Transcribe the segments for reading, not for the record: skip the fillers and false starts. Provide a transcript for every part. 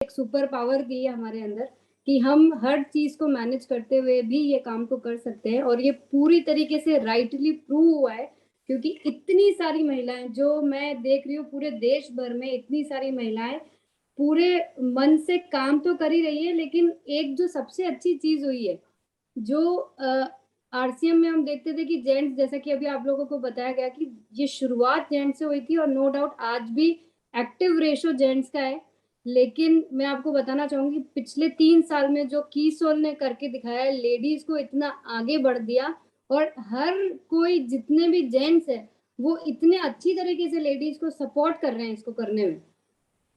एक super power दी है हमारे अंदर कि हम हर चीज को मैनेज करते हुए भी ये काम को कर सकते हैं, और ये पूरी तरीके से राइटली प्रूव हुआ है, क्योंकि इतनी सारी महिलाएं जो मैं देख रही हूँ पूरे देश भर में, इतनी सारी महिलाएं पूरे मन से काम तो कर ही रही है, लेकिन एक जो सबसे अच्छी चीज हुई है, जो आरसीएम में हम देखते थे कि जेंट्स, जैसा कि अभी आप लोगों को बताया गया कि ये शुरुआत जेंट्स से हुई थी, और नो डाउट आज भी एक्टिव रेशो जेंट्स का है, लेकिन मैं आपको बताना चाहूंगी पिछले 3 साल में जो कीसोल ने करके दिखाया है, लेडीज को इतना आगे बढ़ दिया, और हर कोई जितने भी जेंट्स है वो इतने अच्छी तरीके से लेडीज को सपोर्ट कर रहे हैं इसको करने में।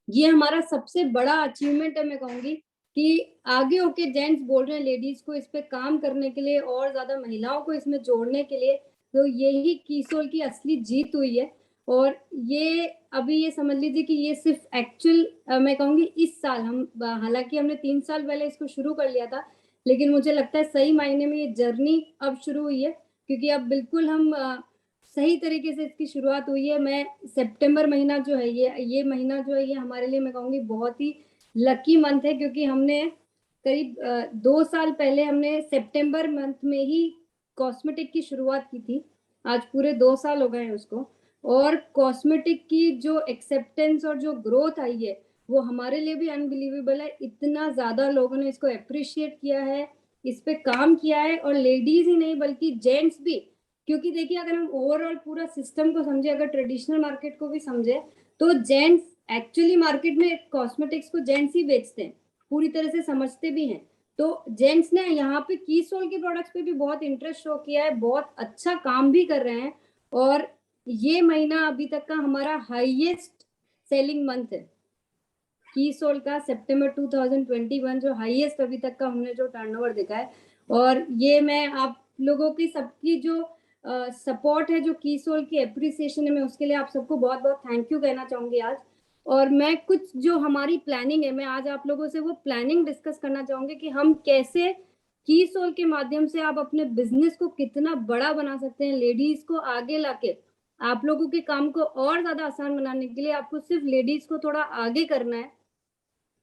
ये हमारा सबसे बड़ा अचीवमेंट है, मैं कहूंगी कि आगे होके जेंट्स बोल रहे हैं लेडीज को इस पे काम करने के लिए और ज्यादा महिलाओं को इसमें जोड़ने के लिए, तो यही कीसोल की असली जीत हुई है। और ये अभी ये समझ लीजिए कि ये सिर्फ एक्चुअल मैं कहूंगी इस साल हम, हालांकि हमने 3 साल पहले इसको शुरू कर लिया था, लेकिन मुझे लगता है सही मायने में ये जर्नी अब शुरू हुई है, क्योंकि अब बिल्कुल हम सही तरीके से इसकी शुरुआत हुई है। मैं सितंबर महीना जो है, ये महीना जो है ये हमारे लिए मैं कहूंगी बहुत ही लकी मंथ है, क्योंकि हमने करीब 2 साल पहले हमने सितंबर मंथ में ही कॉस्मेटिक की शुरुआत की थी। आज पूरे 2 साल हो गए हैं उसको, और कॉस्मेटिक की जो एक्सेप्टेंस और जो ग्रोथ आई है वो हमारे लिए भी अनबिलीवेबल है। इतना ज्यादा लोगों ने इसको अप्रिशिएट किया है, इस पे काम किया है, और लेडीज ही नहीं बल्कि जेंट्स भी, क्योंकि देखिए अगर हम ओवरऑल पूरा सिस्टम को समझे, अगर ट्रेडिशनल मार्केट को भी समझे, तो जेंट्स एक्चुअली मार्केट में कॉस्मेटिक्स को जेंट्स ही बेचते हैं, पूरी तरह से समझते भी हैं। तो जेंट्स ने यहाँ पे कीसोल के प्रोडक्ट्स पे भी बहुत इंटरेस्ट शो किया है, बहुत अच्छा काम भी कर रहे हैं, और ये महीना अभी तक का हमारा हाईएस्ट सेलिंग मंथ है कीसोल का। सितंबर 2021 जो हाईएस्ट अभी तक का हमने जो टर्नओवर देखा है, और ये मैं आप लोगों की सबकी जो सपोर्ट है, जो कीसोल की एप्रिसिएशन है, मैं उसके लिए आप सबको बहुत बहुत थैंक यू कहना चाहूंगी आज। और मैं कुछ जो हमारी प्लानिंग है, मैं आज आप लोगों से वो प्लानिंग डिस्कस करना चाहूंगी कि हम कैसे कीसोल के माध्यम से आप अपने बिजनेस को कितना बड़ा बना सकते हैं, लेडीज को आगे लाके आप लोगों के काम को और ज्यादा आसान बनाने के लिए आपको सिर्फ लेडीज को थोड़ा आगे करना है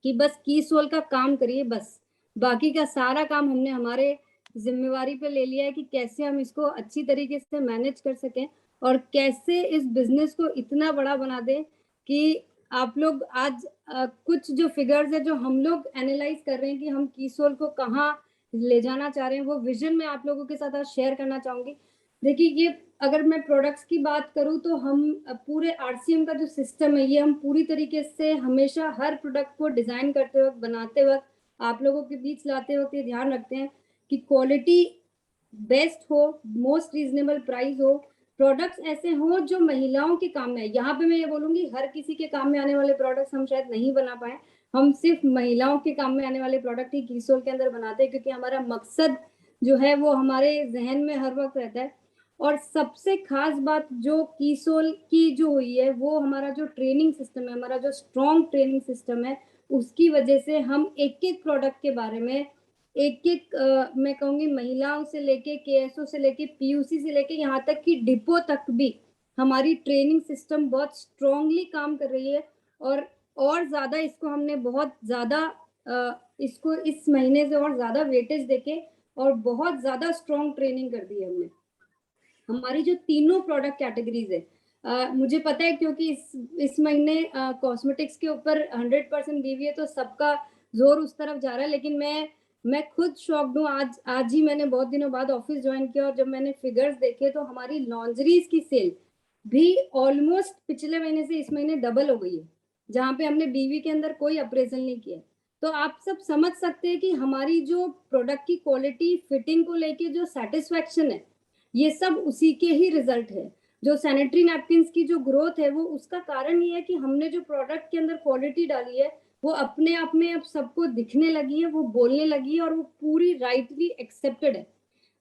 कि बस कीसोल का काम करिए, बस बाकी का सारा काम हमने हमारे जिम्मेवारी पे ले लिया है कि कैसे हम इसको अच्छी तरीके से मैनेज कर सकें, और कैसे इस बिजनेस को इतना बड़ा बना दें कि आप लोग आज कुछ जो फिगर्स है जो हम लोग एनालाइज कर रहे हैं कि हम कीसोल को कहाँ ले जाना चाह रहे हैं, वो विजन मैं आप लोगों के साथ आज शेयर करना चाहूंगी। देखिए ये अगर मैं प्रोडक्ट्स की बात करूं तो हम पूरे आरसीएम का जो सिस्टम है, ये हम पूरी तरीके से हमेशा हर प्रोडक्ट को डिजाइन करते वक्त, बनाते वक्त, आप लोगों के बीच लाते वक्त ये ध्यान रखते हैं कि क्वालिटी बेस्ट हो, मोस्ट रीजनेबल प्राइस हो, प्रोडक्ट्स ऐसे हो जो महिलाओं के काम में है। यहाँ पे मैं ये बोलूंगी हर किसी के काम में आने वाले प्रोडक्ट्स हम शायद नहीं बना पाए, हम सिर्फ महिलाओं के काम में आने वाले प्रोडक्ट ही कीसोल के अंदर बनाते हैं, क्योंकि हमारा मकसद जो है वो हमारे जहन में हर वक्त रहता है। और सबसे खास बात जो कीसोल की जो हुई है, वो हमारा जो ट्रेनिंग सिस्टम है, हमारा जो स्ट्रॉन्ग ट्रेनिंग सिस्टम है, उसकी वजह से हम एक एक प्रोडक्ट के बारे में एक एक मैं कहूंगी महिलाओं से लेके केएसओ से लेके पीयूसी से लेके यहाँ तक कि डिपो तक भी हमारी ट्रेनिंग सिस्टम बहुत स्ट्रांगली काम कर रही है। और ज्यादा इसको हमने बहुत ज्यादा इसको इस महीने से और ज्यादा वेटेज देके और बहुत ज्यादा स्ट्रॉन्ग ट्रेनिंग कर दी है हमने। हमारी जो तीनों प्रोडक्ट कैटेगरीज है, मुझे पता है क्योंकि इस महीने कॉस्मेटिक्स के ऊपर 100% दी हुई है, तो सबका जोर उस तरफ जा रहा है, लेकिन मैं खुद शॉक्ड हूँ। आज ही मैंने बहुत दिनों बाद ऑफिस ज्वाइन किया, और जब मैंने फिगर्स देखे तो हमारी लॉन्जरीज की सेल भी ऑलमोस्ट पिछले महीने से इस महीने डबल हो गई है, जहाँ पे हमने बीवी के अंदर कोई अप्रेजल नहीं किया। तो आप सब समझ सकते हैं कि हमारी जो प्रोडक्ट की क्वालिटी, फिटिंग को लेके जो सेटिस्फेक्शन है, ये सब उसी के ही रिजल्ट है। जो सैनिटरी नैपकिन की जो ग्रोथ है, वो उसका कारण ये है कि हमने जो प्रोडक्ट के अंदर क्वालिटी डाली है, वो अपने आप में अब सबको दिखने लगी है, वो बोलने लगी है, और वो पूरी राइटली एक्सेप्टेड है।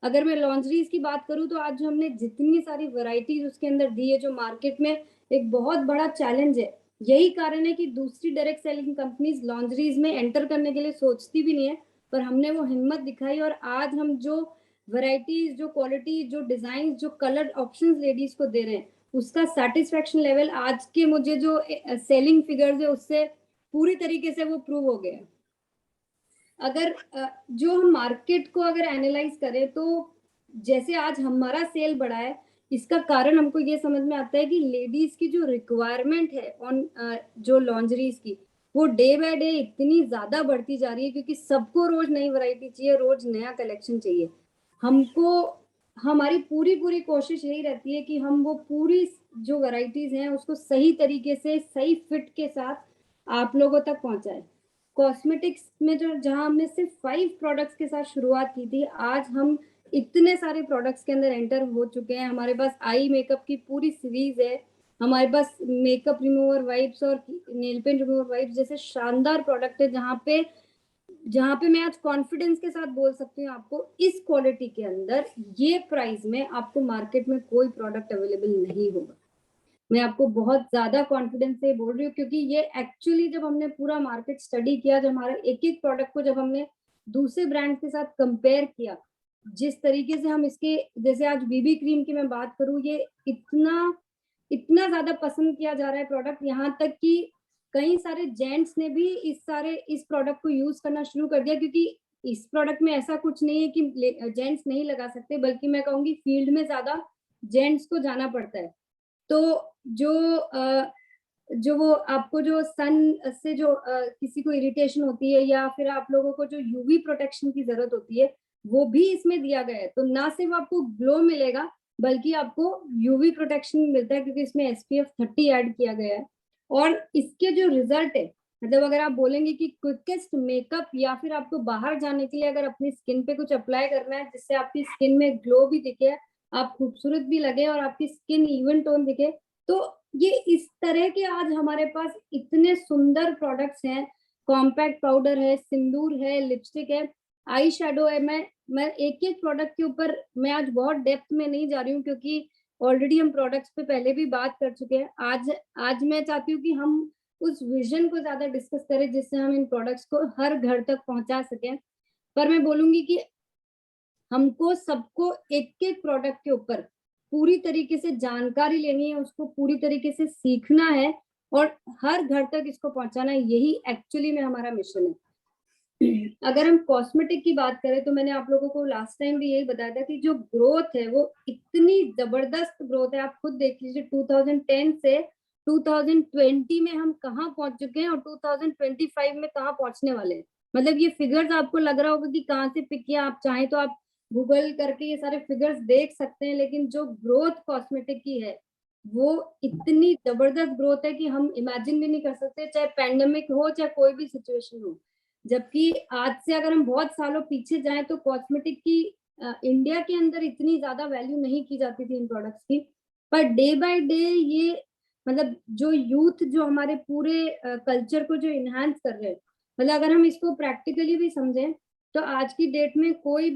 अगर मैं लॉन्ड्रीज की बात करूं तो आज जो हमने जितनी सारी वैरायटीज उसके अंदर दी है, जो मार्केट में एक बहुत बड़ा चैलेंज है, यही कारण है कि दूसरी डायरेक्ट सेलिंग कंपनीज लॉन्ड्रीज में एंटर करने के लिए सोचती भी नहीं है, पर हमने वो हिम्मत दिखाई, और आज हम जो वैरायटीज, जो क्वालिटी, जो डिजाइन, जो कलर ऑप्शंस लेडीज को दे रहे हैं, उसका सेटिस्फेक्शन लेवल आज के मुझे जो सेलिंग फिगर्स है उससे पूरी तरीके से वो प्रूव हो गया। अगर जो हम मार्केट को अगर एनालाइज करें तो जैसे आज हमारा सेल बढ़ा है, इसका कारण हमको ये समझ में आता है कि लेडीज की जो रिक्वायरमेंट है ऑन जो लॉन्जरीज की, वो डे बाय डे इतनी ज्यादा बढ़ती जा रही है, क्योंकि सबको रोज नई वैरायटी चाहिए, रोज नया कलेक्शन चाहिए। हमको हमारी पूरी कोशिश यही रहती है कि हम वो पूरी जो वैरायटीज हैं उसको सही तरीके से सही फिट के साथ आप लोगों तक पहुंचाए। कॉस्मेटिक्स में जो जहां हमने सिर्फ 5 प्रोडक्ट्स के साथ शुरुआत की थी, आज हम इतने सारे प्रोडक्ट्स के अंदर एंटर हो चुके हैं। हमारे पास आई मेकअप की पूरी सीरीज है, हमारे पास मेकअप रिमूवर वाइप्स और नेल पेंट रिमूवर वाइप्स जैसे शानदार प्रोडक्ट है, जहां पे मैं आज कॉन्फिडेंस के साथ बोल सकती हूँ आपको इस क्वालिटी के अंदर ये प्राइस में आपको मार्केट में कोई प्रोडक्ट अवेलेबल नहीं होगा। मैं आपको बहुत ज्यादा कॉन्फिडेंस से बोल रही हूँ, क्योंकि ये एक्चुअली जब हमने पूरा मार्केट स्टडी किया, जब हमारा एक एक प्रोडक्ट को जब हमने दूसरे ब्रांड के साथ कंपेयर किया, जिस तरीके से हम इसके, जैसे आज बीबी क्रीम की मैं बात करूँ, ये इतना ज्यादा पसंद किया जा रहा है प्रोडक्ट, यहाँ तक कि कई सारे जेंट्स ने भी इस प्रोडक्ट को यूज करना शुरू कर दिया, क्योंकि इस प्रोडक्ट में ऐसा कुछ नहीं है कि जेंट्स नहीं लगा सकते, बल्कि मैं कहूंगी फील्ड में ज्यादा जेंट्स को जाना पड़ता है। तो जो वो आपको जो सन से जो किसी को इरिटेशन होती है, या फिर आप लोगों को जो यूवी प्रोटेक्शन की जरूरत होती है, वो भी इसमें दिया गया है। तो ना सिर्फ आपको ग्लो मिलेगा, बल्कि आपको यूवी प्रोटेक्शन मिलता है, क्योंकि इसमें SPF 30 ऐड किया गया है। और इसके जो रिजल्ट है, मतलब अगर आप बोलेंगे कि क्विकेस्ट मेकअप, या फिर आपको बाहर जाने के लिए अगर अपनी स्किन पे कुछ अप्लाई करना है जिससे आपकी स्किन में ग्लो भी दिखे, आप खूबसूरत भी लगे और आपकी स्किन इवन टोन दिखे, तो ये इस तरह के आज हमारे पास इतने सुंदर प्रोडक्ट्स हैं। कॉम्पैक्ट पाउडर है, सिंदूर है, लिपस्टिक है, आई शेडो है। मैं एक एक प्रोडक्ट के ऊपर मैं आज बहुत डेप्थ में नहीं जा रही हूँ, क्योंकि ऑलरेडी हम प्रोडक्ट्स पे पहले भी बात कर चुके हैं। आज मैं चाहती हूँ कि हम उस विजन को ज्यादा डिस्कस करें, जिससे हम इन प्रोडक्ट्स को हर घर तक पहुंचा सकें। पर मैं बोलूंगी कि हमको सबको एक एक प्रोडक्ट के ऊपर पूरी तरीके से जानकारी लेनी है, उसको पूरी तरीके से सीखना है और हर घर तक इसको पहुंचाना है। यही एक्चुअली में हमारा मिशन है। अगर हम कॉस्मेटिक की बात करें, तो मैंने आप लोगों को लास्ट टाइम भी यही बताया था कि जो ग्रोथ है वो इतनी जबरदस्त ग्रोथ है। आप खुद देख लीजिए 2010 से 2020 में हम कहाँ पहुंच चुके हैं और 2025 में कहाँ पहुंचने वाले हैं। मतलब ये फिगर्स आपको लग रहा होगा कि कहाँ से पिक किया, आप चाहें तो आप गूगल करके ये सारे फिगर्स देख सकते हैं, लेकिन जो ग्रोथ कॉस्मेटिक की है वो इतनी जबरदस्त ग्रोथ है कि हम इमेजिन भी नहीं कर सकते, चाहे पैंडेमिक हो चाहे कोई भी सिचुएशन हो। जबकि आज से अगर हम बहुत सालों पीछे जाएं तो कॉस्मेटिक की इंडिया के अंदर इतनी ज्यादा वैल्यू नहीं की जाती थी इन प्रोडक्ट्स की, पर डे बाय डे ये मतलब जो यूथ जो हमारे पूरे कल्चर को जो इनहांस कर रहे हैं, मतलब अगर हम इसको प्रैक्टिकली भी समझें तो आज की डेट में कोई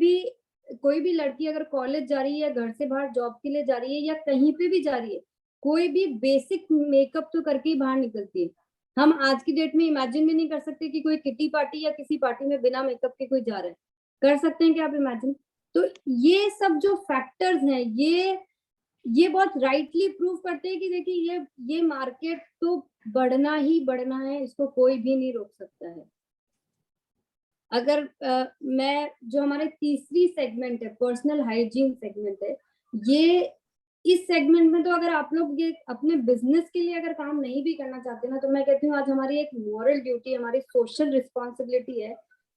भी लड़की अगर कॉलेज जा रही है या घर से बाहर जॉब के लिए जा रही है या कहीं पे भी जा रही है, कोई भी बेसिक मेकअप तो करके ही बाहर निकलती है। हम आज की डेट में इमेजिन भी नहीं कर सकते कि कोई किटी पार्टी या किसी पार्टी में बिना मेकअप के कोई जा रहा है। कर सकते हैं क्या आप इमेजिन? तो ये सब जो फैक्टर्स हैं, ये बहुत राइटली प्रूव करते हैं कि देखिए ये मार्केट तो बढ़ना ही बढ़ना है, इसको कोई भी नहीं रोक सकता है। अगर मैं जो हमारे तीसरी सेगमेंट है, पर्सनल हाइजीन सेगमेंट है, ये इस सेगमेंट में तो अगर आप लोग ये अपने बिजनेस के लिए अगर काम नहीं भी करना चाहते ना, तो मैं कहती हूँ आज हमारी एक मॉरल ड्यूटी, हमारी सोशल रिस्पॉन्सिबिलिटी है।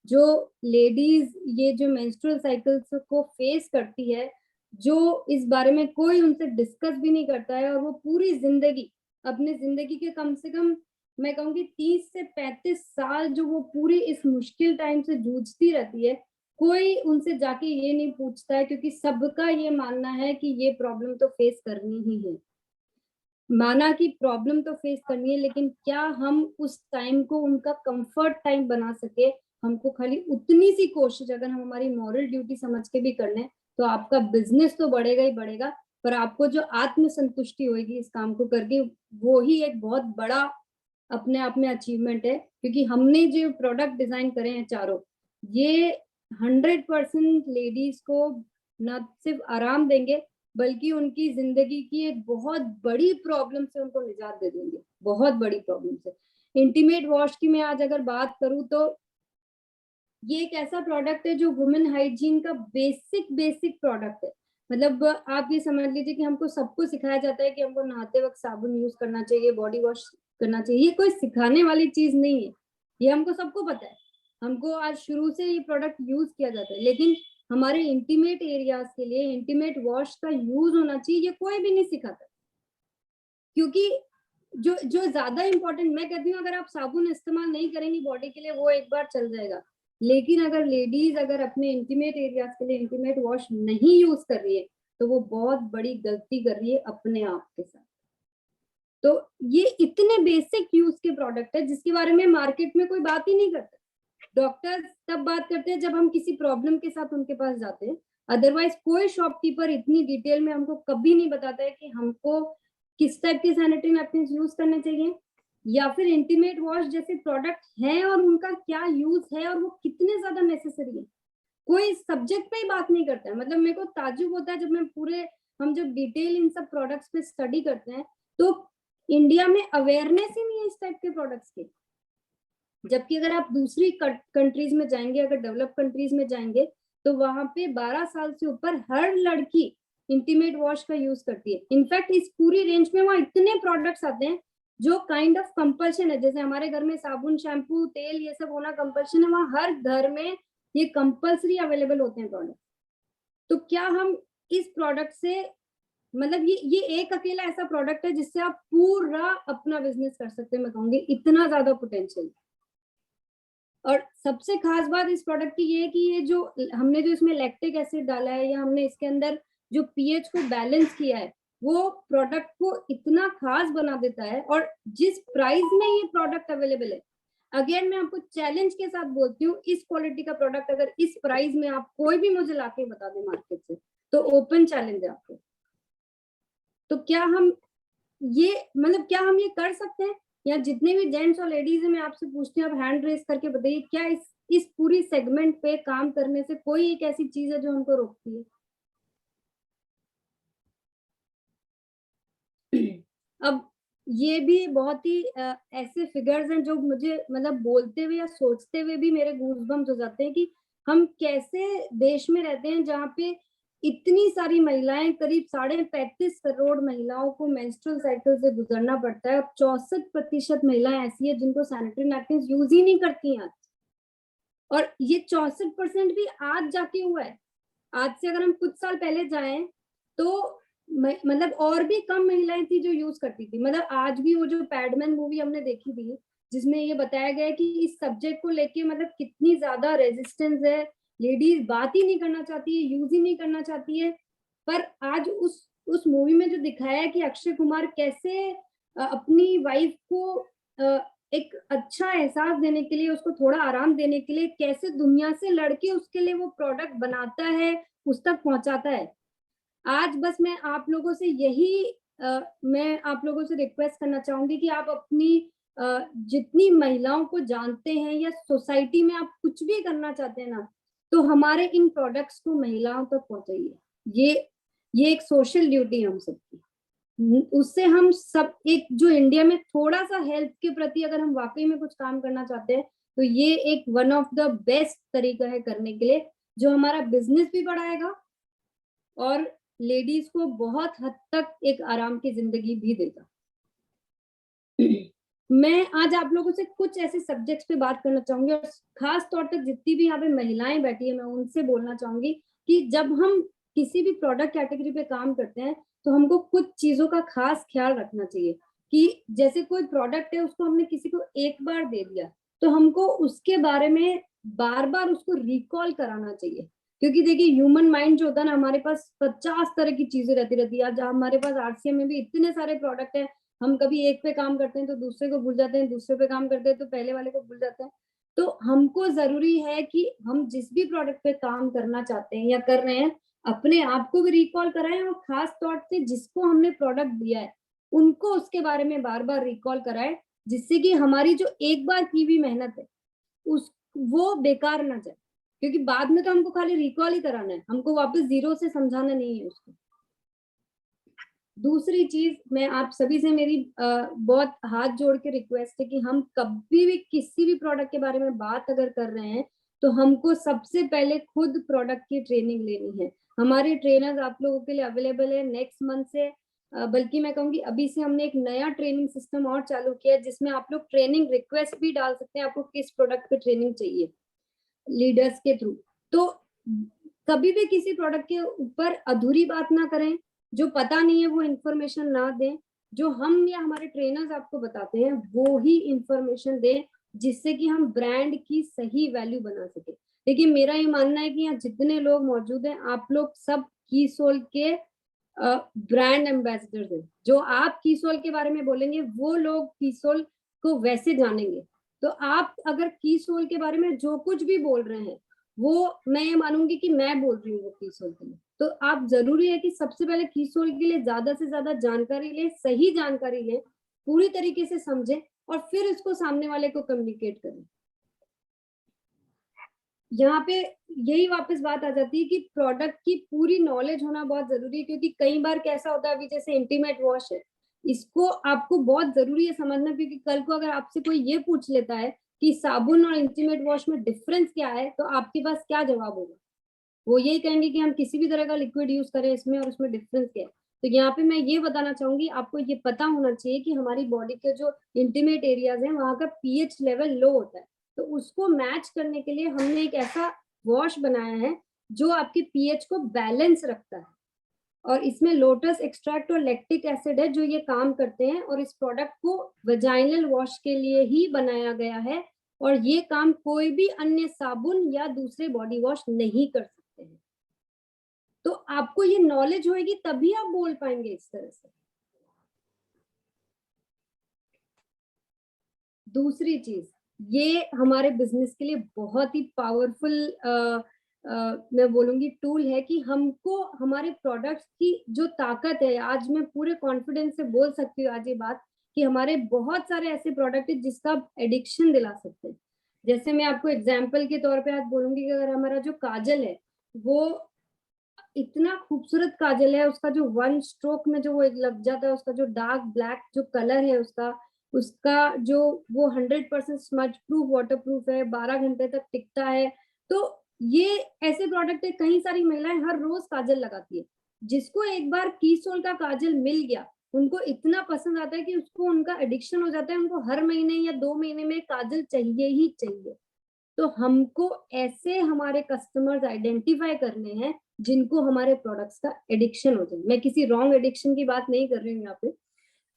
जो लेडीज ये जो मेंस्ट्रुअल साइकिल्स को फेस करती है, जो इस बारे में कोई उनसे डिस्कस भी नहीं करता है, और वो पूरी जिंदगी अपने जिंदगी के कम से कम मैं कहूंगी 30 से 35 साल जो वो पूरी इस मुश्किल टाइम से जूझती रहती है, कोई उनसे जाके ये नहीं पूछता है, क्योंकि सबका ये मानना है कि ये प्रॉब्लम तो फेस करनी ही है। माना कि प्रॉब्लम तो फेस करनी है, लेकिन क्या हम उस टाइम को उनका कंफर्ट टाइम बना सके, हमको खाली उतनी सी कोशिश अगर हम हमारी मॉरल ड्यूटी समझ के भी कर लें, तो आपका बिजनेस तो बढ़ेगा ही बढ़ेगा, पर आपको जो आत्म संतुष्टि होगी इस काम को करके, वो ही एक बहुत बड़ा अपने आप में अचीवमेंट है। क्योंकि हमने जो प्रोडक्ट डिजाइन करे हैं चारों, ये 100% लेडीज को न सिर्फ आराम देंगे, बल्कि उनकी जिंदगी की एक बहुत बड़ी प्रॉब्लम से उनको निजात दे देंगे, बहुत बड़ी प्रॉब्लम से। इंटीमेट वॉश की मैं आज अगर बात करूं तो ये एक ऐसा प्रोडक्ट है जो वुमेन हाइजीन का बेसिक प्रोडक्ट है। मतलब आप ये समझ लीजिए कि हमको सबको सिखाया जाता है कि हमको नहाते वक्त साबुन यूज करना चाहिए, बॉडी वॉश करना चाहिए। ये कोई सिखाने वाली चीज नहीं है, ये हमको सबको पता है। हमको आज शुरू से ये प्रोडक्ट यूज किया जाता है, लेकिन हमारे इंटीमेट एरियाज के लिए इंटीमेट वॉश का यूज होना चाहिए, ये कोई भी नहीं सिखाता। क्योंकि जो जो ज्यादा इंपॉर्टेंट, मैं कहती हूँ अगर आप साबुन इस्तेमाल नहीं करेंगी बॉडी के लिए वो एक बार चल जाएगा, लेकिन अगर लेडीज अगर अपने इंटीमेट एरियाज के लिए इंटीमेट वॉश नहीं यूज कर रही है तो वो बहुत बड़ी गलती कर रही है अपने आप के साथ। तो ये इतने बेसिक यूज के प्रोडक्ट है जिसके बारे में मार्केट में कोई बात ही नहीं करता। डॉक्टर्स तब बात करते हैं जब हम किसी प्रॉब्लम के साथ उनके पास जाते हैं, अदरवाइज कोई शॉपकीपर इतनी डिटेल में हमको कभी नहीं बताता है कि हमको किस टाइप के सैनिटरी नैपकिन यूज करने चाहिए या फिर इंटीमेट वॉश जैसे प्रोडक्ट हैं और उनका क्या यूज है और वो कितने ज्यादा नेसेसरी है। कोई सब्जेक्ट पे ही बात नहीं करता है। मतलब मेरे को ताज्जुब होता है जब मैं हम जब डिटेल इन सब प्रोडक्ट्स पे स्टडी करते हैं तो इंडिया में अवेयरनेस ही नहीं है इस टाइप के प्रोडक्ट्स की। जबकि अगर आप दूसरी कंट्रीज में जाएंगे, अगर डेवलप कंट्रीज में जाएंगे तो वहां पे 12 साल से ऊपर हर लड़की इंटीमेट वॉश का यूज करती है। इनफैक्ट इस पूरी रेंज में वहां इतने प्रोडक्ट्स आते हैं जो काइंड ऑफ कंपल्शन है। जैसे हमारे घर में साबुन, शैम्पू, तेल ये सब होना कंपल्शन है, वहां हर घर में ये कंपल्सरी अवेलेबल होते हैं प्रोडक्ट। तो क्या हम इस प्रोडक्ट से, मतलब ये एक अकेला ऐसा प्रोडक्ट है जिससे आप पूरा अपना बिजनेस कर सकते हैं। मैं कहूंगी इतना ज्यादा पोटेंशियल। और सबसे खास बात इस प्रोडक्ट की ये है कि ये जो हमने जो इसमें लैक्टिक एसिड डाला है या हमने इसके अंदर जो पीएच को बैलेंस किया है वो प्रोडक्ट को इतना खास बना देता है। और जिस प्राइस में ये प्रोडक्ट अवेलेबल है, अगेन मैं आपको चैलेंज के साथ बोलती हूँ, इस क्वालिटी का प्रोडक्ट अगर इस प्राइस में आप कोई भी मुझे लाके बता दे मार्केट से तो ओपन चैलेंज है आपको। तो क्या हम ये कर सकते हैं? या जितने भी जेंट्स और लेडीज है मैं आपसे पूछती हूँ, आप हैंड रेस करके बताइए क्या इस पूरी सेगमेंट पे काम करने से कोई एक ऐसी चीज है जो हमको रोकती है? अब ये भी बहुत ही ऐसे फिगर्स हैं जो मुझे मतलब बोलते हुए या सोचते हुए भी मेरे गूज़बम्स हो जाते हैं कि हम कैसे देश में रहते हैं जहाँ पे इतनी सारी महिलाएं, करीब 35.5 करोड़ महिलाओं को मेंस्ट्रुअल साइकिल से गुजरना पड़ता है। 64% महिलाएं ऐसी है जिनको सैनिटरी नैपकिन यूज ही नहीं करती हैं। और ये 64% भी आज जाके हुआ है। आज से अगर हम कुछ साल पहले जाएं तो मतलब और भी कम महिलाएं थी जो यूज करती थी। मतलब आज भी वो जो पैडमैन मूवी हमने देखी थी जिसमें ये बताया गया कि इस सब्जेक्ट को लेके मतलब कितनी ज्यादा रेजिस्टेंस है, लेडीज बात ही नहीं करना चाहती है, यूज ही नहीं करना चाहती है। पर आज उस मूवी में जो दिखाया है कि अक्षय कुमार कैसे अपनी वाइफ को एक अच्छा एहसास देने के लिए, उसको थोड़ा आराम देने के लिए कैसे दुनिया से लड़के उसके लिए वो प्रोडक्ट बनाता है, उस तक पहुंचाता है। आज बस मैं आप लोगों से रिक्वेस्ट करना चाहूंगी कि आप अपनी जितनी महिलाओं को जानते हैं या सोसाइटी में आप कुछ भी करना चाहते हैं ना, तो हमारे इन प्रोडक्ट्स को महिलाओं तक पहुंचाइए। ये एक सोशल ड्यूटी है हम सबकी। उससे हम सब एक जो इंडिया में थोड़ा सा हेल्थ के प्रति अगर हम वाकई में कुछ काम करना चाहते हैं तो ये एक वन ऑफ द बेस्ट तरीका है करने के लिए, जो हमारा बिजनेस भी बढ़ाएगा और लेडीज को बहुत हद तक एक आराम की जिंदगी भी देगा। मैं आज आप लोगों से कुछ ऐसे सब्जेक्ट्स पे बात करना चाहूंगी और खास तौर पर जितनी भी यहाँ पे महिलाएं बैठी है मैं उनसे बोलना चाहूंगी कि जब हम किसी भी प्रोडक्ट कैटेगरी पे काम करते हैं तो हमको कुछ चीजों का खास ख्याल रखना चाहिए कि जैसे कोई प्रोडक्ट है उसको हमने किसी को एक बार दे दिया तो हमको उसके बारे में बार बार उसको रिकॉल कराना चाहिए। क्योंकि देखिए ह्यूमन माइंड जो होता है ना, हमारे पास 50 तरह की चीजें रहती है। आज हमारे पास आरसीएम में भी इतने सारे प्रोडक्ट है, हम कभी एक पे काम करते हैं तो दूसरे को भूल जाते हैं, दूसरे पे काम करते हैं तो पहले वाले को भूल जाते हैं। तो हमको जरूरी है कि हम जिस भी प्रोडक्ट पे काम करना चाहते हैं या कर रहे हैं अपने आप को भी रिकॉल कराएं और खास तौर से जिसको हमने प्रोडक्ट दिया है उनको उसके बारे में बार बार रिकॉल कराएं, जिससे कि हमारी जो एक बार की हुई मेहनत है वो बेकार ना जाए। क्योंकि बाद में तो हमको खाली रिकॉल ही कराना है, हमको वापस जीरो से समझाना नहीं है उसको। दूसरी चीज, मैं आप सभी से मेरी बहुत हाथ जोड़ के रिक्वेस्ट है कि हम कभी भी किसी भी प्रोडक्ट के बारे में बात अगर कर रहे हैं तो हमको सबसे पहले खुद प्रोडक्ट की ट्रेनिंग लेनी है। हमारे ट्रेनर्स आप लोगों के लिए अवेलेबल है नेक्स्ट मंथ से, बल्कि मैं कहूंगी अभी से हमने एक नया ट्रेनिंग सिस्टम और चालू किया है जिसमें आप लोग ट्रेनिंग रिक्वेस्ट भी डाल सकते हैं, आपको किस प्रोडक्ट पे ट्रेनिंग चाहिए लीडर्स के थ्रू। तो कभी भी किसी प्रोडक्ट के ऊपर अधूरी बात ना करें, जो पता नहीं है वो इंफॉर्मेशन ना दें, जो हम या हमारे ट्रेनर्स आपको बताते हैं वो ही इंफॉर्मेशन दें, जिससे कि हम ब्रांड की सही वैल्यू बना सके। देखिए मेरा ये मानना है कि यहाँ जितने लोग मौजूद हैं आप लोग सब कीसोल के ब्रांड एम्बेसडर्स हैं। जो आप कीसोल के बारे में बोलेंगे वो लोग कीसोल को वैसे जानेंगे। तो आप अगर कीसोल के बारे में जो कुछ भी बोल रहे हैं वो मैं ये मानूंगी कि मैं बोल रही हूँ वो कीसोल के लिए। तो आप जरूरी है कि सबसे पहले कीसोल के लिए ज्यादा से ज्यादा जानकारी लें, सही जानकारी लें, पूरी तरीके से समझें और फिर इसको सामने वाले को कम्युनिकेट करें। यहाँ पे यही वापस बात आ जाती है कि प्रोडक्ट की पूरी नॉलेज होना बहुत जरूरी है, क्योंकि कई बार कैसा होता है, अभी जैसे इंटीमेट वॉश है, इसको आपको बहुत जरूरी है समझना, क्योंकि कल को अगर आपसे कोई ये पूछ लेता है कि साबुन और इंटीमेट वॉश में डिफरेंस क्या है, तो आपके पास क्या जवाब होगा? वो यही कहेंगे कि हम किसी भी तरह का लिक्विड यूज करें इसमें और उसमें डिफरेंस क्या है। तो यहाँ पे मैं ये बताना चाहूंगी, आपको ये पता होना चाहिए कि हमारी बॉडी के जो इंटीमेट एरियाज हैं वहां का पीएच लेवल लो होता है। तो उसको मैच करने के लिए हमने एक ऐसा वॉश बनाया है जो आपके पीएच को बैलेंस रखता है, और इसमें लोटस एक्सट्रैक्ट और लैक्टिक एसिड है जो ये काम करते हैं, और इस प्रोडक्ट को वेजाइनल वॉश के लिए ही बनाया गया है, और ये काम कोई भी अन्य साबुन या दूसरे बॉडी वॉश नहीं कर सकते हैं। तो आपको ये नॉलेज होगी तभी आप बोल पाएंगे इस तरह से। दूसरी चीज, ये हमारे बिजनेस के लिए बहुत ही पावरफुल मैं बोलूंगी टूल है कि हमको हमारे प्रोडक्ट्स की जो ताकत है, आज मैं पूरे कॉन्फिडेंस से बोल सकती हूँ आज ये बात कि हमारे बहुत सारे ऐसे प्रोडक्ट है जिसका आप एडिक्शन दिला सकते हैं। जैसे मैं आपको एग्जाम्पल के तौर पे आज बोलूंगी कि अगर हमारा जो काजल है वो इतना खूबसूरत काजल है, उसका जो वन स्ट्रोक में जो वो लग जाता है, उसका जो डार्क ब्लैक जो कलर है उसका उसका जो वो 100% स्मज प्रूफ वाटर प्रूफ है, 12 घंटे तक टिकता है। तो ये ऐसे प्रोडक्ट है, कई सारी महिलाएं हर रोज काजल लगाती है। जिसको एक बार कीसोल का काजल मिल गया उनको इतना पसंद आता है कि उसको उनका एडिक्शन हो जाता है, उनको हर महीने या 2 महीने में काजल चाहिए ही चाहिए। तो हमको ऐसे हमारे कस्टमर्स आइडेंटिफाई करने हैं जिनको हमारे प्रोडक्ट्स का एडिक्शन हो जाए। मैं किसी रॉन्ग एडिक्शन की बात नहीं कर रही हूँ यहाँ पे।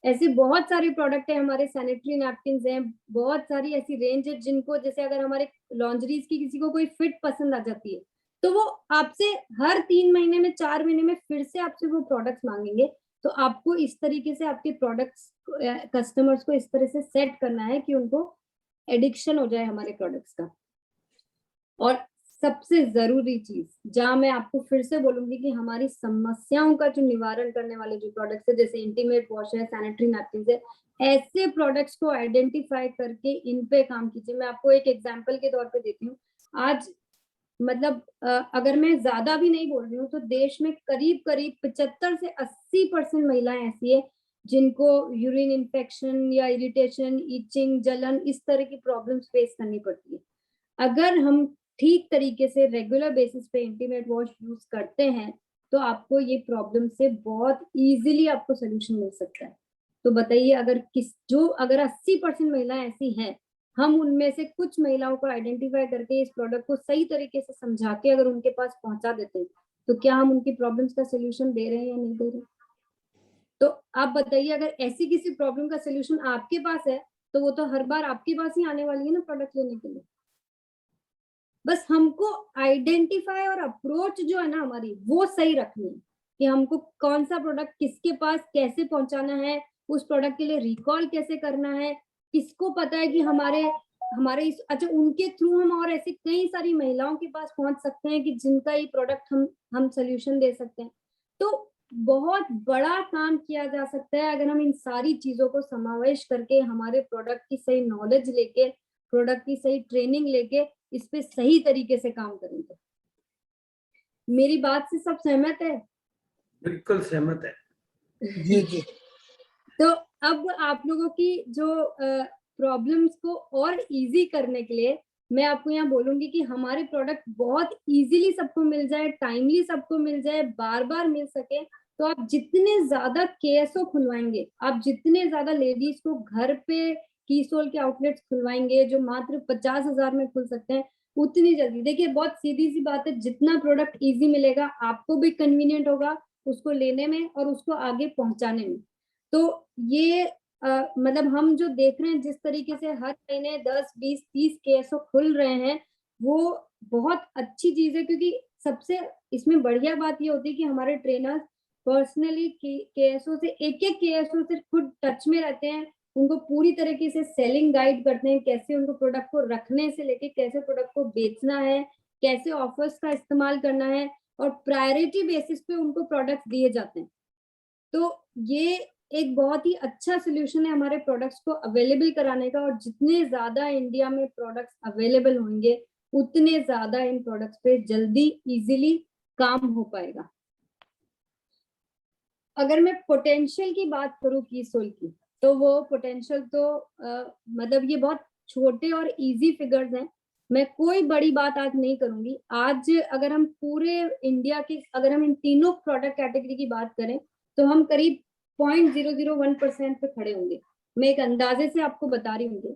ऐसे बहुत सारे प्रोडक्ट है, हमारे सैनिटरी नैपकिन हैं, बहुत सारी ऐसी रेंज है जिनको, जैसे अगर हमारे लॉन्ड्रीज की किसी को कोई फिट पसंद आ जाती है तो वो आपसे हर 3 महीने में 4 महीने में फिर से आपसे वो प्रोडक्ट्स मांगेंगे। तो आपको इस तरीके से आपके प्रोडक्ट्स कस्टमर्स को इस तरह से सेट करना है कि उनको एडिक्शन हो जाए हमारे प्रोडक्ट्स का। और सबसे जरूरी चीज, जहां मैं आपको फिर से बोलूंगी कि हमारी समस्याओं का जो निवारण करने वाले जो प्रोडक्ट्स है, जैसे इंटीमेट वॉश है, सैनिटरी नैपकिन है, ऐसे प्रोडक्ट्स को आइडेंटिफाई करके इन पे काम कीजिए। मैं आपको एक एग्जांपल के तौर पे देती हूँ। आज मतलब अगर मैं ज्यादा भी नहीं बोल रही हूँ तो देश में करीब करीब 75 से 80% महिलाएं ऐसी है जिनको यूरिन इन्फेक्शन या इरिटेशन, इचिंग, जलन, इस तरह की प्रॉब्लम्स फेस करनी पड़ती है। अगर हम ठीक तरीके से रेगुलर बेसिस पे इंटीमेट वॉश यूज करते हैं तो आपको ये प्रॉब्लम से बहुत इजीली आपको सोल्यूशन मिल सकता है। तो बताइए, अगर 80% महिलाएं ऐसी हैं, हम उनमें से कुछ महिलाओं को आइडेंटिफाई करके इस प्रोडक्ट को सही तरीके से समझा के अगर उनके पास पहुंचा देते हैं तो क्या हम उनकी प्रॉब्लम्स का सोल्यूशन दे रहे हैं या नहीं दे रहे? तो आप बताइए, अगर ऐसी किसी प्रॉब्लम का सोल्यूशन आपके पास है तो वो तो हर बार आपके पास ही आने वाली है ना प्रोडक्ट लेने के लिए। बस हमको आइडेंटिफाई और अप्रोच जो है ना हमारी वो सही रखनी है कि हमको कौन सा प्रोडक्ट किसके पास कैसे पहुंचाना है, उस प्रोडक्ट के लिए रिकॉल कैसे करना है, किसको पता है कि हमारे हमारे इस अच्छा उनके थ्रू हम और ऐसी कई सारी महिलाओं के पास पहुंच सकते हैं कि जिनका ये प्रोडक्ट हम सोल्यूशन दे सकते हैं। तो बहुत बड़ा काम किया जा सकता है अगर हम इन सारी चीजों को समावेश करके हमारे प्रोडक्ट की सही नॉलेज लेके, प्रोडक्ट की सही ट्रेनिंग लेके इस पे सही तरीके से काम करेंगे। मेरी बात से सब सहमत है? बिल्कुल सहमत है। जी जी। तो अब आप लोगों की जो प्रॉब्लम्स को और इजी करने के लिए मैं आपको यहाँ बोलूंगी कि हमारे प्रोडक्ट बहुत इजीली सबको मिल जाए, टाइमली सबको मिल जाए, बार बार मिल सके। तो आप जितने ज्यादा केएसओ खुलवाएंगे, आप जितने ज्यादा लेडीज को घर पे कीसोल के आउटलेट्स खुलवाएंगे जो मात्र 50,000 में खुल सकते हैं, उतनी जल्दी। देखिए बहुत सीधी सी बात है, जितना प्रोडक्ट इजी मिलेगा आपको भी कन्वीनियंट होगा उसको लेने में और उसको आगे पहुंचाने में। तो ये मतलब हम जो देख रहे हैं जिस तरीके से हर महीने 10, 20, 30 केएसओ खुल रहे हैं, वो बहुत अच्छी चीज है। क्योंकि सबसे इसमें बढ़िया बात ये होती है कि हमारे ट्रेनर्स पर्सनली केएसओ से एक केएसओ से खुद टच में रहते हैं, उनको पूरी तरीके से सेलिंग गाइड करते हैं, कैसे उनको प्रोडक्ट को रखने से लेके कैसे प्रोडक्ट को बेचना है, कैसे ऑफर्स का इस्तेमाल करना है, और प्रायोरिटी बेसिस पे उनको प्रोडक्ट्स दिए जाते हैं। तो ये एक बहुत ही अच्छा सोल्यूशन है हमारे प्रोडक्ट्स को अवेलेबल कराने का। और जितने ज्यादा इंडिया में प्रोडक्ट्स अवेलेबल होंगे उतने ज्यादा इन प्रोडक्ट्स पे जल्दी इजीली काम हो पाएगा। अगर मैं पोटेंशियल की बात करूं कीसोल की, तो वो पोटेंशियल तो मतलब ये बहुत छोटे और इजी फिगर्स हैं। मैं कोई बड़ी बात आज नहीं करूंगी। आज अगर हम पूरे इंडिया की, अगर हम इन तीनों प्रोडक्ट कैटेगरी की बात करें तो हम करीब 0.001% पे खड़े होंगे। मैं एक अंदाजे से आपको बता रही हूँ।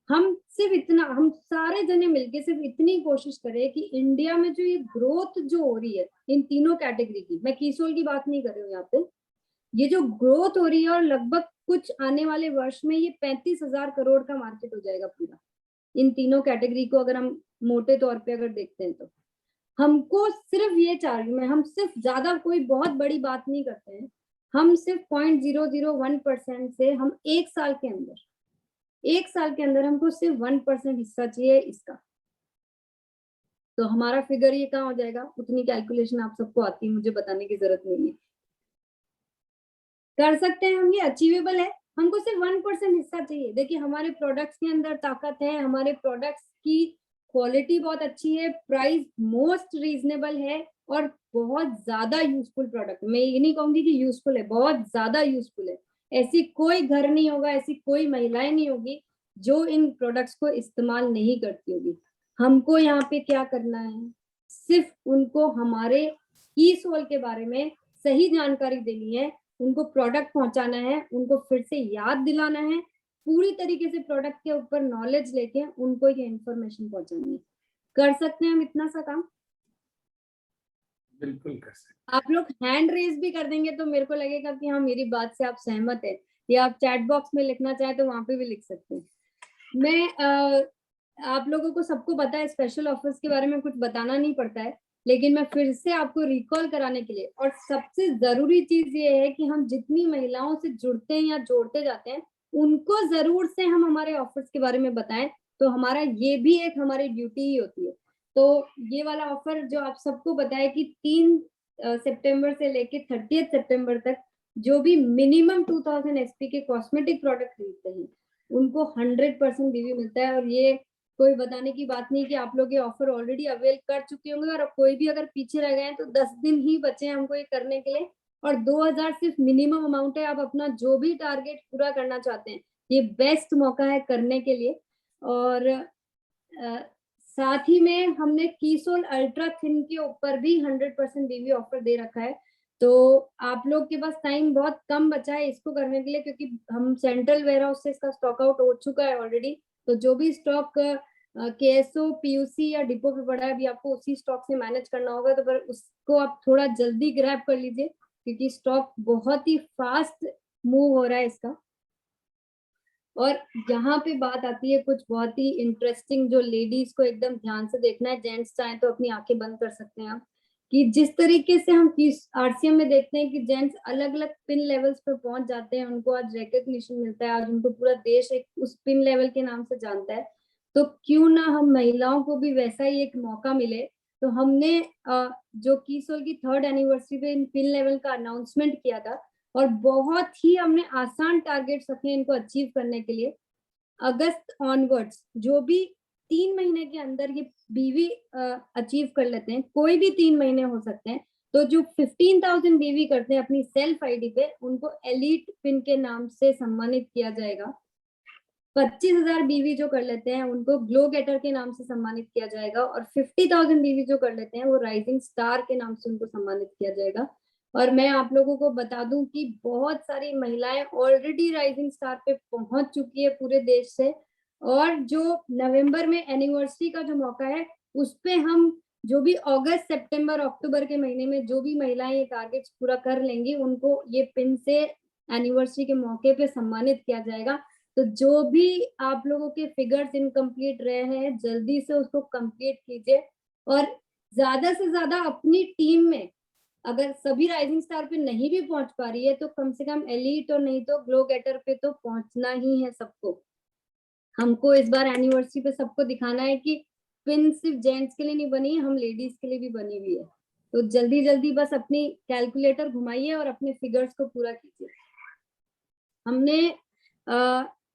हम सिर्फ इतना, हम सारे जने मिलके सिर्फ इतनी कोशिश करें कि इंडिया में जो ये ग्रोथ जो हो रही है इन तीनों कैटेगरी की, मैं कीसोल की बात नहीं कर रही हूँ यहाँ पे, ये जो ग्रोथ हो रही है और लगभग कुछ आने वाले वर्ष में ये 35,000 करोड़ का मार्केट हो जाएगा पूरा। इन तीनों कैटेगरी को अगर हम मोटे तौर पे अगर देखते हैं तो हमको सिर्फ ये चाह रही मैं, हम सिर्फ ज्यादा कोई बहुत बड़ी बात नहीं करते हैं, हम सिर्फ 0.001% से हम एक साल के अंदर हमको सिर्फ 1% हिस्सा चाहिए इसका। तो हमारा फिगर ये कहाँ हो जाएगा, उतनी कैलकुलेशन आप सबको आती है, मुझे बताने की जरूरत नहीं है, कर सकते हैं हम, ये अचीवेबल है। हमको सिर्फ 1% हिस्सा चाहिए। देखिए हमारे प्रोडक्ट्स के अंदर ताकत है, हमारे प्रोडक्ट्स की क्वालिटी बहुत अच्छी है, प्राइस मोस्ट रीजनेबल है और बहुत ज्यादा यूजफुल प्रोडक्ट। मैं ये नहीं कहूंगी कि यूजफुल है, बहुत ज्यादा यूजफुल है। ऐसी कोई घर नहीं होगा, ऐसी कोई महिलाएं नहीं होगी जो इन प्रोडक्ट्स को इस्तेमाल नहीं करती होगी। हमको यहाँ पे क्या करना है, सिर्फ उनको हमारे कीसोल के बारे में सही जानकारी देनी है, उनको प्रोडक्ट पहुंचाना है, उनको फिर से याद दिलाना है, पूरी तरीके से प्रोडक्ट के ऊपर नॉलेज लेके उनको ये इंफॉर्मेशन पहुंचानी है। कर सकते हैं हम इतना सा काम? बिल्कुल कर सकते। आप लोग हैंड रेज भी कर देंगे तो मेरे को लगेगा कि हाँ मेरी बात से आप सहमत है, या आप चैट बॉक्स में लिखना चाहे तो वहां पे भी लिख सकते हैं। मैं आप लोगों को सबको पता है, स्पेशल ऑफर्स के बारे में कुछ बताना नहीं पड़ता है, लेकिन मैं फिर से आपको रिकॉल कराने के लिए, और सबसे जरूरी चीज ये है कि हम जितनी महिलाओं से जुड़ते हैं या जोड़ते जाते हैं उनको जरूर से हम हमारे ऑफर्स के बारे में बताएं। तो हमारा ये भी एक हमारी ड्यूटी ही होती है। तो ये वाला ऑफर जो आप सबको बताया कि 3 सितंबर से लेके 30 सितंबर तक जो भी मिनिमम 2000 एसपी के कॉस्मेटिक प्रोडक्ट खरीदते हैं उनको 100% बीवी मिलता है। और ये कोई बताने की बात नहीं कि आप लोग ये ऑफर ऑलरेडी अवेल कर चुके होंगे, और कोई भी अगर पीछे रह गए हैं तो 10 दिन ही बचे हैं हमको ये करने के लिए। और 2000 सिर्फ मिनिमम अमाउंट है। आप अपना जो भी टारगेट पूरा करना चाहते हैं ये बेस्ट मौका है करने के लिए। और साथ ही में हमने कीसोल अल्ट्रा थिन के ऊपर भी 100% बीवी ऑफर दे रखा है। तो आप लोग के पास टाइम बहुत कम बचा है इसको करने के लिए, क्योंकि हम सेंट्रल वेयर हाउस से इसका स्टॉक आउट हो चुका है ऑलरेडी। तो जो भी स्टॉक केएसओ पीयूसी या डिपो पे पड़ा है अभी आपको उसी स्टॉक से मैनेज करना होगा। तो पर उसको आप थोड़ा जल्दी ग्रैब कर लीजिए क्योंकि स्टॉक बहुत ही फास्ट मूव हो रहा है इसका। और यहाँ पे बात आती है कुछ बहुत ही इंटरेस्टिंग जो लेडीज को एकदम ध्यान से देखना है, जेंट्स चाहे तो अपनी आंखें बंद कर सकते हैं आप, कि जिस तरीके से हम आरसीएम में देखते हैं कि जेंट्स अलग अलग पिन लेवल्स पर पहुंच जाते हैं, उनको आज रिकग्निशन मिलता है, आज उनको पूरा देश एक उस पिन लेवल के नाम से जानता है। तो क्यों ना हम महिलाओं को भी वैसा ही एक मौका मिले। तो हमने जो कीसोल की 3rd एनिवर्सरी पे इन पिन लेवल का अनाउंसमेंट किया था और बहुत ही हमने आसान टारगेट्स रखे इनको अचीव करने के लिए। अगस्त ऑनवर्ड्स जो भी 3 महीने के अंदर ये बीवी अचीव कर लेते हैं, कोई भी 3 महीने हो सकते हैं, तो जो 15,000 बीवी करते हैं अपनी सेल्फ आईडी पे, उनको एलीट पिन के नाम से सम्मानित किया जाएगा। 25,000 बीवी जो कर लेते हैं उनको ग्लो गेटर के नाम से सम्मानित किया जाएगा, और 50,000 बीवी जो कर लेते हैं वो राइजिंग स्टार के नाम से उनको सम्मानित किया जाएगा। और मैं आप लोगों को बता दूं कि बहुत सारी महिलाएं ऑलरेडी राइजिंग स्टार पे पहुंच चुकी है पूरे देश से, और जो नवंबर में एनिवर्सरी का जो मौका है उस पे हम जो भी अगस्त सितंबर अक्टूबर के महीने में जो भी महिलाएं ये टारगेट्स पूरा कर लेंगी उनको ये पिन से एनिवर्सरी के मौके पे सम्मानित किया जाएगा। तो जो भी आप लोगों के फिगर्स इनकम्प्लीट रहे हैं जल्दी से उसको कंप्लीट कीजिए, और ज्यादा से ज्यादा अपनी टीम में अगर सभी राइजिंग स्टार पे नहीं भी पहुंच पा रही है तो कम से कम एलीट और नहीं तो ग्लो गेटर पे तो पहुंचना ही है सबको। हमको इस बार एनिवर्सरी पे सबको दिखाना है कि पिन सिर्फ जेंट्स के लिए नहीं बनी है, हम लेडीज के लिए भी बनी हुई है। तो जल्दी जल्दी बस अपनी कैलकुलेटर घुमाइए और अपने फिगर्स को पूरा कीजिए। हमने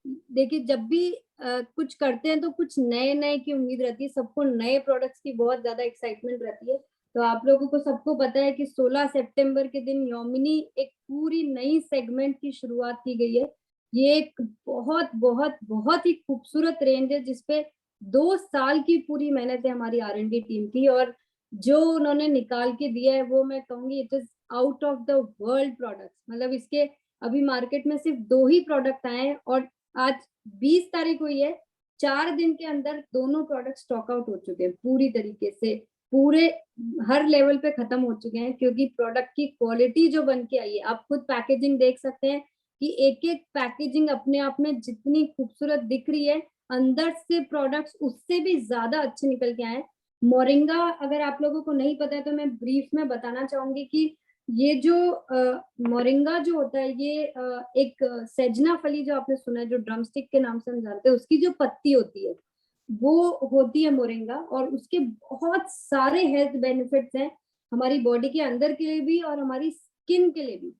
देखिए जब भी कुछ करते हैं तो कुछ नए नए की उम्मीद रहती है, सबको नए प्रोडक्ट्स की बहुत ज्यादा एक्साइटमेंट रहती है। तो आप लोगों को सबको पता है कि 16 सितंबर के दिन योमिनी एक पूरी नई सेगमेंट की शुरुआत की गई है। ये एक बहुत बहुत बहुत ही खूबसूरत रेंज है जिसपे 2 साल की पूरी मेहनत है हमारी R&D टीम की, और जो उन्होंने निकाल के दिया है वो मैं कहूंगी it is out of the world products. मतलब इसके अभी मार्केट में सिर्फ 2 ही प्रोडक्ट आए हैं और आज 20 तारीख हुई है, 4 दिन के अंदर दोनों प्रोडक्ट स्टॉक आउट हो चुके हैं पूरी तरीके से, पूरे हर लेवल पे खत्म हो चुके हैं, क्योंकि प्रोडक्ट की क्वालिटी जो बन के आई है, आप खुद पैकेजिंग देख सकते हैं कि एक एक पैकेजिंग अपने आप में जितनी खूबसूरत दिख रही है, अंदर से प्रोडक्ट्स उससे भी ज्यादा अच्छे निकल के आए। मोरिंगा अगर आप लोगों को नहीं पता है तो मैं ब्रीफ में बताना चाहूंगी कि ये जो मोरिंगा जो होता है ये एक सेजना फली जो आपने सुना है, जो ड्रमस्टिक के नाम से हम जानते हैं, उसकी जो पत्ती होती है वो होती है मोरिंगा, और उसके बहुत सारे हेल्थ बेनिफिट्स हैं हमारी बॉडी के अंदर के लिए भी और हमारी स्किन के लिए भी।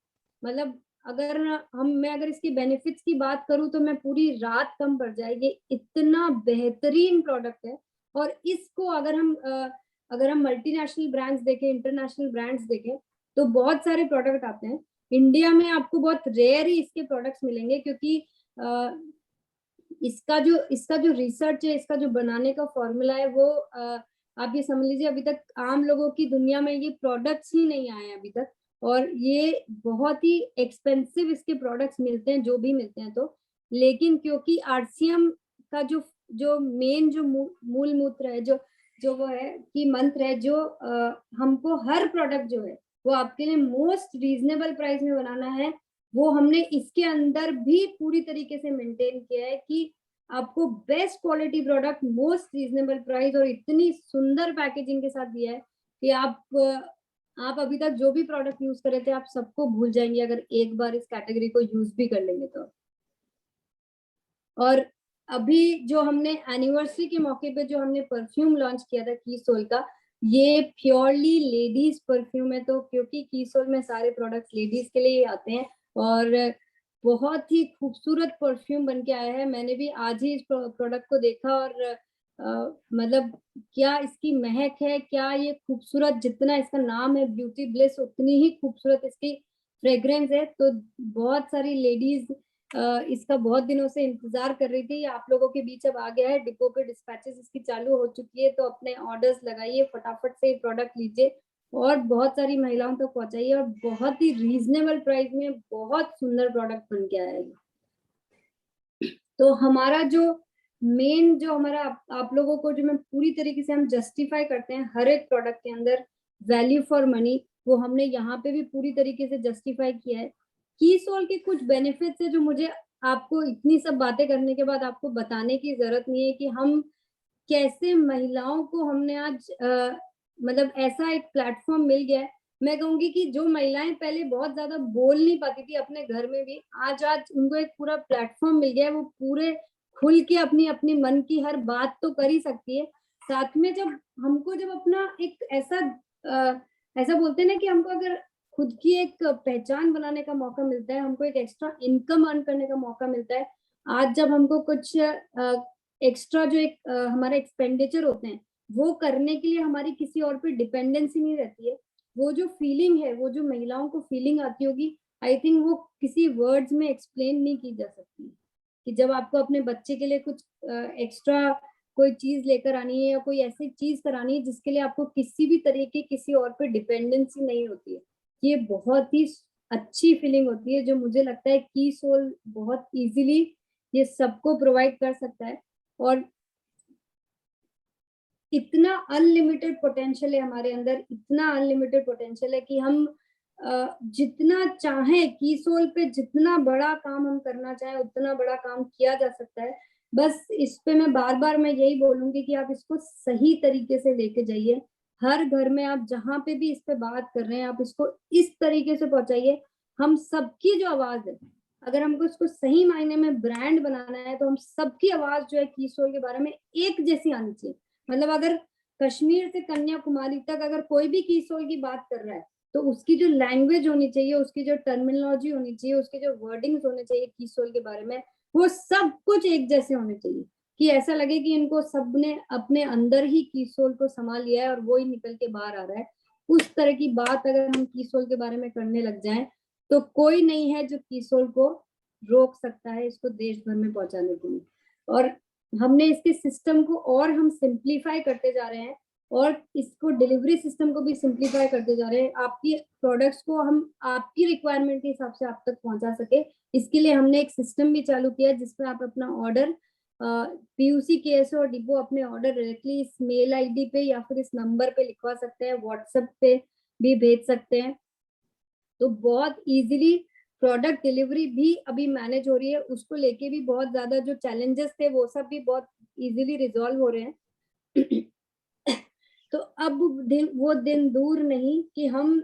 मतलब मैं अगर इसकी बेनिफिट्स की बात करूं तो मैं पूरी रात कम पड़ जाएगी, इतना बेहतरीन प्रोडक्ट है। और इसको अगर हम मल्टीनेशनल ब्रांड्स देखें, इंटरनेशनल ब्रांड्स देखें, तो बहुत सारे प्रोडक्ट आते हैं। इंडिया में आपको बहुत रेयर ही इसके प्रोडक्ट्स मिलेंगे, क्योंकि इसका जो रिसर्च है, इसका जो बनाने का फॉर्मूला है वो आप ये समझ लीजिए अभी तक आम लोगों की दुनिया में ये प्रोडक्ट्स ही नहीं आए अभी तक, और ये बहुत ही एक्सपेंसिव इसके प्रोडक्ट्स मिलते हैं जो भी मिलते हैं। तो लेकिन क्योंकि आरसीएम का जो मेन जो मूल मूत्र है, जो वो है कि मंत्र है, जो हमको हर प्रोडक्ट जो है वो आपके लिए मोस्ट रीजनेबल प्राइस में बनाना है, वो हमने इसके अंदर भी पूरी तरीके से मेंटेन किया है कि आपको best quality product most reasonable price और इतनी सुंदर पैकेजिंग के साथ दिया है कि आप अभी तक जो भी प्रोडक्ट यूज कर रहे थे आप सबको भूल जाएंगे अगर एक बार इस कैटेगरी को यूज भी कर लेंगे तो। और अभी जो हमने एनिवर्सरी के मौके पे जो हमने परफ्यूम लॉन्च किया था कीसोल का, ये प्योरली लेडीज परफ्यूम है। तो क्योंकि कीसोल में सारे प्रोडक्ट्स लेडीज के लिए आते हैं और बहुत ही खूबसूरत परफ्यूम बन के आया है। मैंने भी आज ही इस प्रोडक्ट को देखा और मतलब क्या इसकी महक है, क्या ये खूबसूरत, जितना इसका नाम है ब्यूटी ब्लिस उतनी ही खूबसूरत इसकी फ्रेग्रेंस है। तो बहुत सारी लेडीज इसका बहुत दिनों से इंतजार कर रही थी, आप लोगों के बीच अब आ गया है, डिपो पे डिस्पैचेस इसकी चालू हो चुकी है। तो अपने ऑर्डर्स लगाइए, फटाफट से प्रोडक्ट लीजिए और बहुत सारी महिलाओं तक पहुंचाइए, और बहुत ही रीजनेबल प्राइस में बहुत सुंदर प्रोडक्ट बन के आएगा। तो हमारा जो मेन जो हमारा आप लोगों को जो मैं पूरी तरीके से हम जस्टिफाई करते हैं हर एक प्रोडक्ट के अंदर वैल्यू फॉर मनी, वो हमने यहाँ पे भी पूरी तरीके से जस्टिफाई किया है। कीसोल के कुछ बेनिफिट्स है जो मुझे आपको इतनी सब बातें करने के बाद आपको बताने की जरूरत नहीं है कि हम कैसे महिलाओं को हमने आज मतलब ऐसा एक प्लेटफॉर्म मिल गया है। मैं कहूंगी कि जो महिलाएं पहले बहुत ज्यादा बोल नहीं पाती थी अपने घर में भी, आज उनको एक पूरा प्लेटफॉर्म मिल गया है, वो पूरे खुल के अपनी अपनी मन की हर बात तो कर ही सकती है। साथ में जब अपना एक ऐसा बोलते हैं ना कि हमको अगर खुद की एक पहचान बनाने का मौका मिलता है, हमको एक एक्स्ट्रा इनकम अर्न करने का मौका मिलता है। आज जब हमको कुछ एक्स्ट्रा जो एक हमारे एक्सपेंडिचर होते हैं वो करने के लिए हमारी किसी और पे डिपेंडेंसी नहीं रहती है, वो जो फीलिंग है, वो जो महिलाओं को फीलिंग आती होगी, आई थिंक वो किसी वर्ड्स में एक्सप्लेन नहीं की जा सकती। कि जब आपको अपने बच्चे के लिए कुछ एक्स्ट्रा कोई चीज लेकर आनी है या कोई ऐसी चीज करानी है जिसके लिए आपको किसी भी तरीके किसी और पे डिपेंडेंसी नहीं होती है, ये बहुत ही अच्छी फीलिंग होती है, जो मुझे लगता है की सोल बहुत इजीली ये सबको प्रोवाइड कर सकता है। और इतना अनलिमिटेड पोटेंशियल है हमारे अंदर, इतना अनलिमिटेड पोटेंशियल है कि हम जितना चाहें की सोल पे जितना बड़ा काम हम करना चाहें उतना बड़ा काम किया जा सकता है। बस इस पे मैं बार बार मैं यही बोलूंगी कि आप इसको सही तरीके से लेके जाइए। हर घर में आप जहाँ पे भी इस पे बात कर रहे हैं, आप इसको इस तरीके से पहुंचाइए। हम सबकी जो आवाज है, अगर हमको इसको सही मायने में ब्रांड बनाना है, तो हम सबकी आवाज जो है की सोल के बारे में एक जैसी आनी चाहिए। मतलब अगर कश्मीर से कन्याकुमारी तक अगर कोई भी की सोल की बात कर रहा है, तो उसकी जो लैंग्वेज होनी चाहिए, उसकी जो टर्मिनोलॉजी होनी चाहिए, उसके जो वर्डिंग्स होने चाहिए की सोल के बारे में, वो सब कुछ एक जैसे होने चाहिए कि ऐसा लगे कि इनको सबने अपने अंदर ही की सोल को संभाल लिया है और वो ही निकल के बाहर आ रहा है। उस तरह की बात अगर हम की सोल के बारे में करने लग जाएं, तो कोई नहीं है जो की सोल को रोक सकता है इसको देश भर में पहुंचाने के लिए। और हमने इसके सिस्टम को और हम सिंप्लीफाई करते जा रहे हैं और इसको डिलीवरी सिस्टम को भी सिंप्लीफाई करते जा रहे हैं। आपकी प्रोडक्ट्स को हम आपकी रिक्वायरमेंट के हिसाब से आप तक पहुंचा सके, इसके लिए हमने एक सिस्टम भी चालू किया जिसमें आप अपना ऑर्डर पीयूसी केएसओ और डिपो अपने ऑर्डर डायरेक्टली इस मेल आईडी पे या फिर इस नंबर पे लिखवा सकते हैं, व्हाट्सएप पे भी भेज सकते हैं। तो बहुत इजीली प्रोडक्ट डिलीवरी भी अभी मैनेज हो रही है। उसको लेके भी बहुत ज्यादा जो चैलेंजेस थे वो सब भी बहुत इजीली रिजॉल्व हो रहे हैं। तो अब वो दिन दूर नहीं कि हम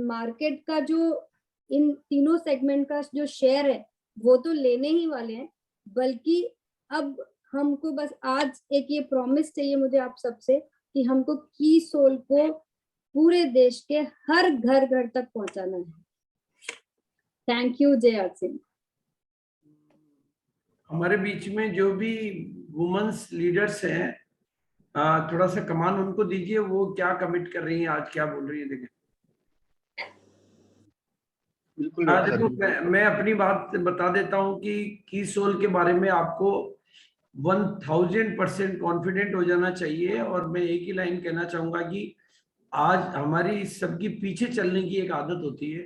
मार्केट का जो इन तीनों सेगमेंट का जो शेयर है वो तो लेने ही वाले हैं, बल्कि अब हमको बस आज एक ये प्रॉमिस चाहिए मुझे आप सबसे कि हमको की सोल को पूरे देश के हर घर घर तक पहुंचाना है। थैंक यू जय आर सिंह। हमारे बीच में जो भी वुमेन्स लीडर्स हैं, थोड़ा सा कमान उनको दीजिए, वो क्या कमिट कर रही हैं, आज क्या बोल रही है। देखें बिल्कुल देखो मैं अपनी बात बता देता हूं कि की सोल के बारे में आपको 1000% कॉन्फिडेंट हो जाना चाहिए। और मैं एक ही लाइन कहना चाहूंगा कि आज हमारी सबकी पीछे चलने की एक आदत होती है,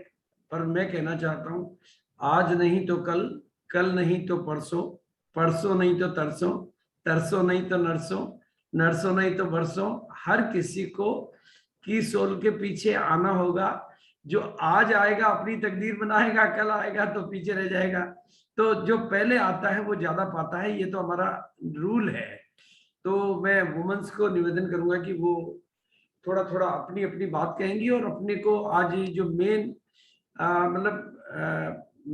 पर मैं कहना चाहता हूं आज नहीं तो कल, कल नहीं तो परसों, परसों नहीं तो तरसों, तरसों नहीं तो नरसों, नरसों नहीं तो बरसों, हर किसी को की सोल के पीछे आना होगा। जो आज आएगा अपनी तकदीर बनाएगा, कल आएगा तो पीछे रह जाएगा। तो जो पहले आता है वो ज्यादा पाता है, ये तो हमारा रूल है। तो मैं वुमेन्स को निवेदन करूंगा कि वो थोड़ा थोड़ा अपनी अपनी बात कहेंगी और अपने को आज जो मेन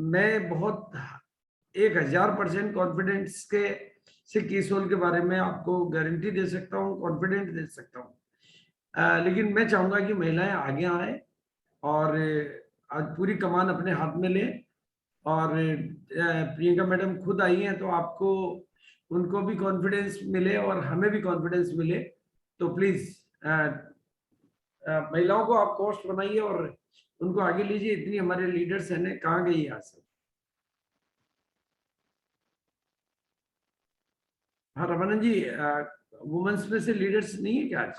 मैं बहुत 1000% कॉन्फिडेंस के से की सोल के बारे में आपको गारंटी दे सकता हूँ, कॉन्फिडेंट दे सकता हूँ। लेकिन मैं चाहूंगा कि महिलाएं आगे आए और आज पूरी कमान अपने हाथ में ले। और प्रियंका मैडम खुद आई हैं, तो आपको उनको भी कॉन्फिडेंस मिले और हमें भी कॉन्फिडेंस मिले। तो प्लीज महिलाओं को आप कोस्ट बनाइए और उनको आगे लीजिए। इतनी हमारे लीडर्स हैं, कहाँ गई यहाँ से। हाँ रमन जी, वुमेन्स में से लीडर्स नहीं है क्या आज?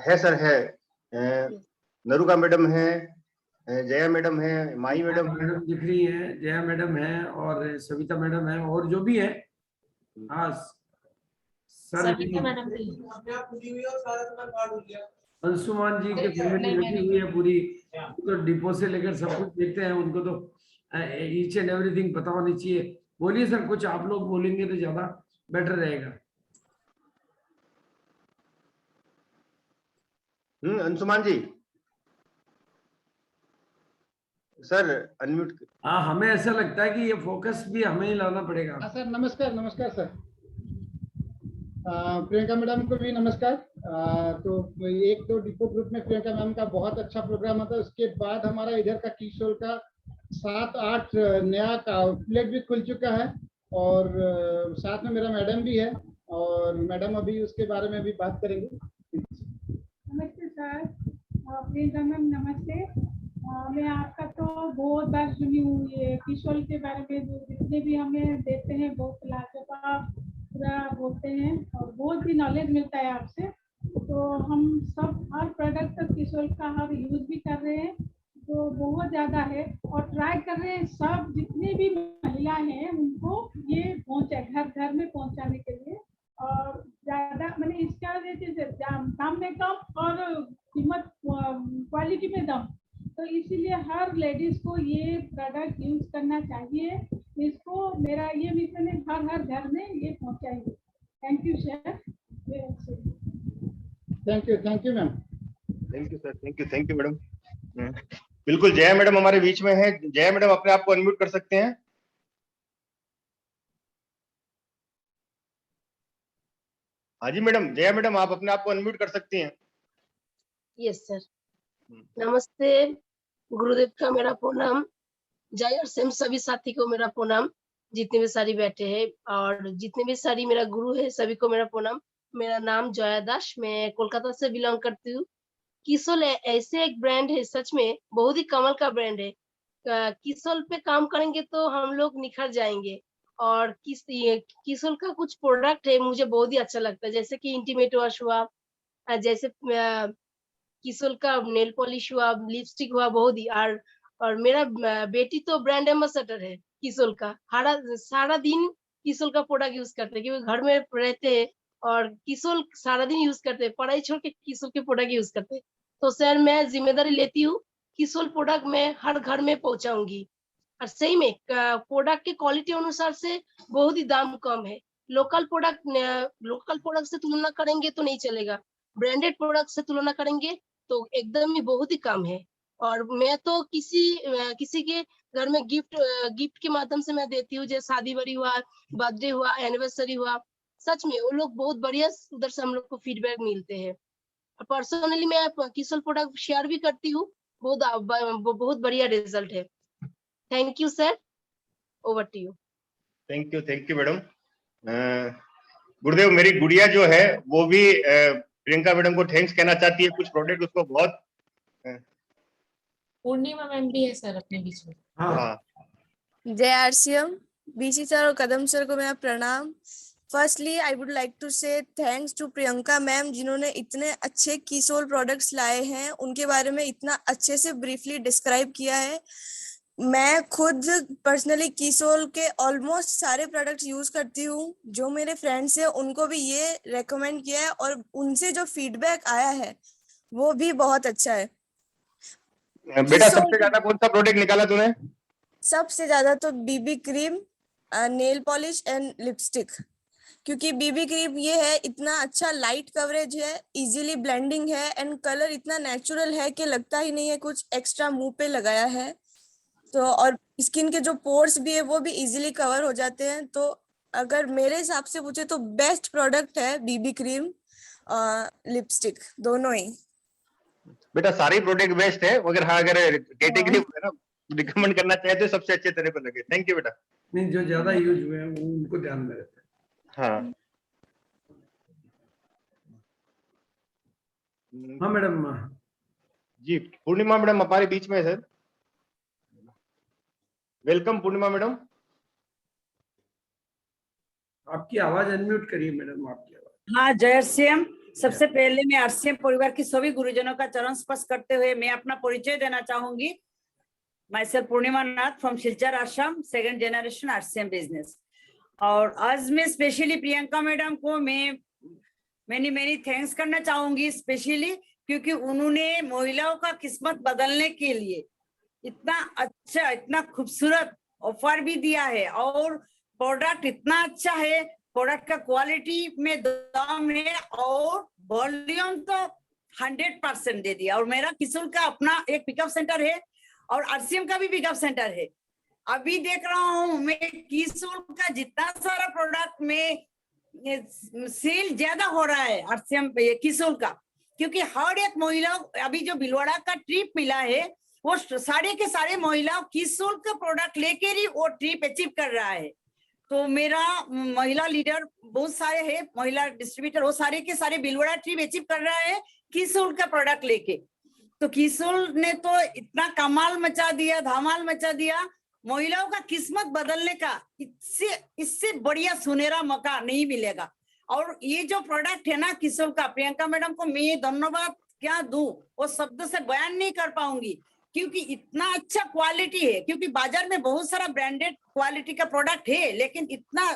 है सर, है। नरुका मैडम है, जया मैडम है, माई मैडम दिख रही है, जया मैडम है और सविता मैडम है और जो भी है। हाँ सर, अंशुमान जी के फैमिली लगी हुई है पूरी, तो डिपो से लेकर सब कुछ देखते हैं, उनको तो ईच एंड एवरीथिंग पता होनी चाहिए। बोलिए सर, कुछ आप लोग बोलेंगे तो ज्यादा बेटर रहेगा। अंशुमान जी सर अनम्यूट। हाँ, हमें ऐसा लगता है कि ये फोकस भी हमें ही लाना पड़ेगा। हाँ सर, नमस्कार। नमस्कार सर। प्रियंका मैडम को भी नमस्कार। तो 1-2 डिपो ग्रुप में प्रियंका मैम का बहुत अच्छा प्रोग्राम होता है। उसके बाद हमारा इधर का की सोल का 7-8 नया आउटलेट भी खुल चुका है और साथ में मेरा मैडम भी है और मैडम अभी उसके बारे में भी बात करेंगे। नमस्ते सर, प्रियंका मैम नमस्ते। मैं आपका तो बहुत बार सुनी हूँ ये किशोर के बारे में, जो जितने भी हमें देते हैं बहुत लाजवाब पूरा बोलते हैं और बहुत ही नॉलेज मिलता है आपसे। तो हम सब हर प्रोडक्ट किशोर का हम यूज भी कर रहे हैं, तो बहुत ज़्यादा है और ट्राई कर रहे हैं सब जितने भी महिला हैं उनको ये पहुँचा घर घर में पहुँचाने के लिए। और ज़्यादा मैंने इसका दाम में कम और कीमत क्वालिटी में दम, तो इसीलिए हर लेडीज को ये प्रोडक्ट यूज करना चाहिए। इसको मेरा ये मिशन है हर हर घर में ये पहुंचाएंगे। Thank you sir. Thank you ma'am. Thank you sir, thank you madam. बिल्कुल, जया मैडम हमारे बीच में है। जया मैडम अपने आप को अनम्यूट कर सकते हैं। हाँ जी मैडम, जया मैडम आप अपने आप को अनम्यूट कर सकती हैं। Yes sir. नमस्ते, गुरुदेव का मेरा प्रणाम। जय और सेम सभी साथी को मेरा प्रणाम, जितने भी सारी बैठे हैं और जितने भी सारी मेरा गुरु है सभी को मेरा प्रणाम। मेरा नाम जया दास, मैं कोलकाता से बिलोंग करती हूँ। किसोल ऐसे एक ब्रांड है, सच में बहुत ही कमाल का ब्रांड है। किसोल पे काम करेंगे तो हम लोग निखर जाएंगे। और किसोल का कुछ प्रोडक्ट है मुझे बहुत ही अच्छा लगता है, जैसे कि इंटीमेट वॉश हुआ, जैसे किसोल का नेल पॉलिश हुआ, लिपस्टिक हुआ, बहुत ही। और मेरा बेटी तो ब्रांड एम्बेसडर है किसोल का। सारा दिन किसोल का प्रोडक्ट यूज करते हैं क्योंकि घर में रहते हैं और किसोल सारा दिन यूज करते हैं, पढ़ाई छोड़ के किसोल के प्रोडक्ट यूज करते हैं। तो सर मैं जिम्मेदारी लेती हूँ, किसोल प्रोडक्ट मैं हर घर में पहुंचाऊंगी। और सही में प्रोडक्ट के क्वालिटी अनुसार से बहुत ही दाम कम है। लोकल प्रोडक्ट से तुलना करेंगे तो नहीं चलेगा, ब्रांडेड प्रोडक्ट से तुलना करेंगे तो एकदम ही बहुत ही कम है। और मैं तो किसी के घर में गिफ्ट के माध्यम से मैं देती हूँ, जैसे शादी बड़ी हुआ, बर्थडे हुआ, एनिवर्सरी हुआ, सच में वो लोग बहुत बढ़िया उधर से हम लोग को फीडबैक मिलते हैं। पर्सनली मैं किसोल प्रोडक्ट शेयर भी करती हूँ, बहुत बढ़िया रिजल्ट है। Thank you sir, over to you. Thank you madam. गुरुदेव, मेरी गुड़िया जो है वो भी प्रियंका मैडम को थैंक्स कहना चाहती है। कुछ प्रोडक्ट उसको बहुत। पूर्णिमा मैम भी है सर अपने बीच में। हाँ, जय आरसीएम, बीसी सर और कदम सर को मेरा प्रणाम। Firstly I would like to say thanks to Priyanka ma'am, जिन्होंने इतने अच्छे किसोल प्रोडक्ट्स लाए हैं, उनके बारे में इतना अच्छे से ब्रीफली डिस्क्राइब किया है। मैं खुद पर्सनली किसोल के ऑलमोस्ट सारे प्रोडक्ट्स यूज करती हूँ। जो मेरे फ्रेंड्स हैं उनको भी ये रेकमेंड किया है और उनसे जो फीडबैक आया है वो भी बहुत अच्छा है। बेटा सबसे ज्यादा कौन सा प्रोडक्ट निकाला तूने? सबसे ज्यादा तो BB cream, nail polish and lipstick, क्योंकि बीबी क्रीम ये है इतना अच्छा लाइट कवरेज है, इजीली ब्लेंडिंग है एंड कलर इतना नेचुरल है कि लगता ही नहीं है कुछ एक्स्ट्रा मुंह पे लगाया है। तो और स्किन के जो पोर्स भी है वो भी इजीली कवर हो जाते हैं। तो अगर मेरे हिसाब से पूछे तो बेस्ट प्रोडक्ट है बीबी क्रीम, लिपस्टिक, दोनों ही। बेटा सारे प्रोडक्ट बेस्ट है, मगर हाँ अगर कैटेगरी है ना रिकमेंड करना चाहे तो सबसे अच्छे तेरे को लगे। थैंक यू बेटा। नहीं, जो ज्यादा यूज हुए हैं उनको ध्यान में रखते हैं। हाँ हाँ मैडम जी, पूर्णिमा मैडम हमारे बीच में है सर। वेलकम पूर्णिमा मैडम। आपकी आवाज अनम्यूट करिए मैडम, आपकी आवाज। हाँ, जय आरसीएम। सबसे पहले मैं आरसीएम परिवार की सभी गुरुजनों का चरण स्पर्श करते हुए मैं अपना परिचय देना चाहूंगी। My self Purnima Nath from Silchar Assam, 2nd generation RCM business. और आज मैं स्पेशली प्रियंका मैडम को मैनी थैंक्स करना चाहूंगी, स्पेशली क्योंकि उन्होंने महिलाओं का किस्मत बदलने के लिए इतना अच्छा, इतना खूबसूरत ऑफर भी दिया है और प्रोडक्ट इतना अच्छा है, प्रोडक्ट का क्वालिटी में दम है और वॉल्यूम तो 100% दे दिया। और मेरा किशोर का अपना एक पिकअप सेंटर है और आरसीएम का भी पिकअप सेंटर है। अभी देख रहा हूँ मैं किशोर का जितना सारा प्रोडक्ट में सेल ज्यादा हो रहा है आरसीएम किशोर का, क्योंकि हर एक महिला, अभी जो भिलवाड़ा का ट्रिप मिला है वो सारे के सारे महिलाओं किशोर का प्रोडक्ट लेकर ही वो ट्रिप अचीव कर रहा है। तो मेरा महिला लीडर बहुत सारे हैं, महिला डिस्ट्रीब्यूटर, वो सारे के सारे भिलवाड़ा ट्रिप अचीव कर रहा है किशोर का प्रोडक्ट लेके। तो किशोर ने तो इतना कमाल मचा दिया, धमाल मचा दिया। महिलाओं का किस्मत बदलने का इससे बढ़िया सुनहरा मौका नहीं मिलेगा। और ये जो प्रोडक्ट है ना किशोर का, प्रियंका मैडम को मैं धन्यवाद क्या दूं, वो शब्द से बयान नहीं कर पाऊंगी, क्योंकि इतना अच्छा क्वालिटी है। क्योंकि बाजार में बहुत सारा ब्रांडेड क्वालिटी का प्रोडक्ट है, लेकिन इतना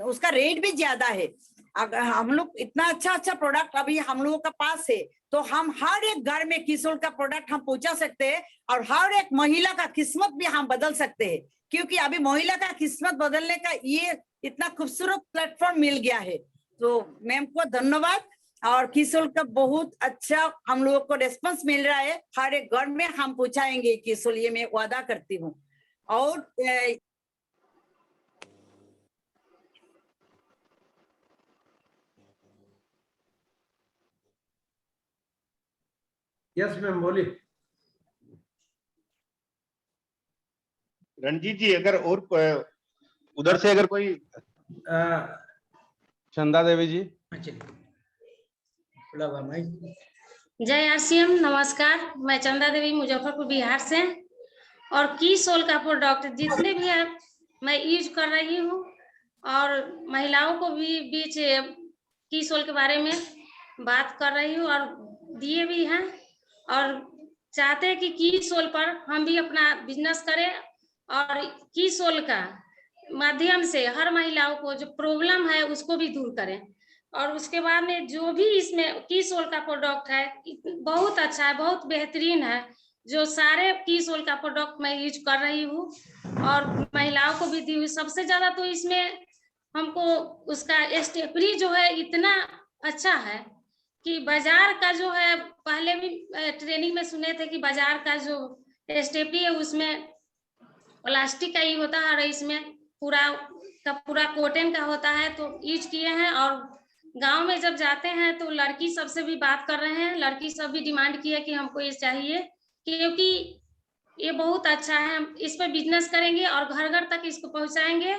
उसका रेट भी ज्यादा है। अगर हम लोग इतना अच्छा प्रोडक्ट अभी हम लोगों का पास है, तो हम हर एक घर में किशोर का प्रोडक्ट हम पहुंचा सकते हैं और हर एक महिला का किस्मत भी हम बदल सकते हैं। क्योंकि अभी महिला का किस्मत बदलने का ये इतना खूबसूरत प्लेटफॉर्म मिल गया है। तो मैम को धन्यवाद। और किशोर का बहुत अच्छा हम लोगों को रेस्पॉन्स मिल रहा है, हर एक घर में हम पहुंचाएंगे किशोर, ये मैं वादा करती हूँ। और यस मैम बोलिए। रणजीत जी, अगर और उधर से अगर कोई चंदा देवी जी। जय आरसीएम, नमस्कार। मैं चंदा देवी मुजफ्फरपुर बिहार से। और किशोर का प्रोडक्ट जितने भी है मैं यूज कर रही हूँ, और महिलाओं को भी बीच किशोर के बारे में बात कर रही हूँ और दिए भी हैं। और चाहते हैं कि किशोर पर हम भी अपना बिजनेस करें और किशोर का माध्यम से हर महिलाओं को जो प्रॉब्लम है उसको भी दूर करें। और उसके बाद में जो भी इसमें किशोर का प्रोडक्ट है बहुत अच्छा है, बहुत बेहतरीन है। जो सारे किशोर का प्रोडक्ट मैं यूज कर रही हूँ और महिलाओं को भी दी हुई। सबसे ज्यादा तो इसमें हमको उसका स्टेपरी जो है इतना अच्छा है कि बाजार का जो है, पहले भी ट्रेनिंग में सुने थे कि बाजार का जो स्टेपरी है उसमें प्लास्टिक का ही होता है और इसमें पूरा कॉटन का होता है। तो यूज किए हैं और गांव में जब जाते हैं तो लड़की सबसे भी बात कर रहे हैं, लड़की सब भी डिमांड की है कि हमको ये चाहिए, क्योंकि ये बहुत अच्छा है। हम इस पर बिजनेस करेंगे और घर घर तक इसको पहुंचाएंगे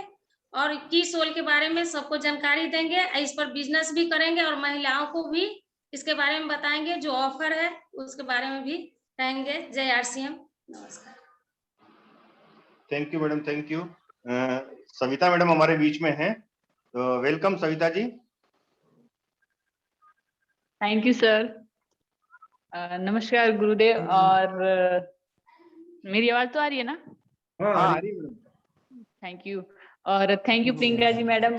और किशोर के बारे में सबको जानकारी देंगे, इस पर बिजनेस भी करेंगे और महिलाओं को भी इसके बारे में बताएंगे। जो ऑफर है उसके बारे में भी कहेंगे। जय आरसीएम, नमस्कार। Thank you madam, thank you. Savita madam हमारे बीच में हैं, तो welcome Savita ji. Thank you sir. नमस्कार गुरुदेव। और मेरी आवाज तो आ रही है ना? हाँ आ रही है मैडम। Thank you. और thank you Priyanka ji madam,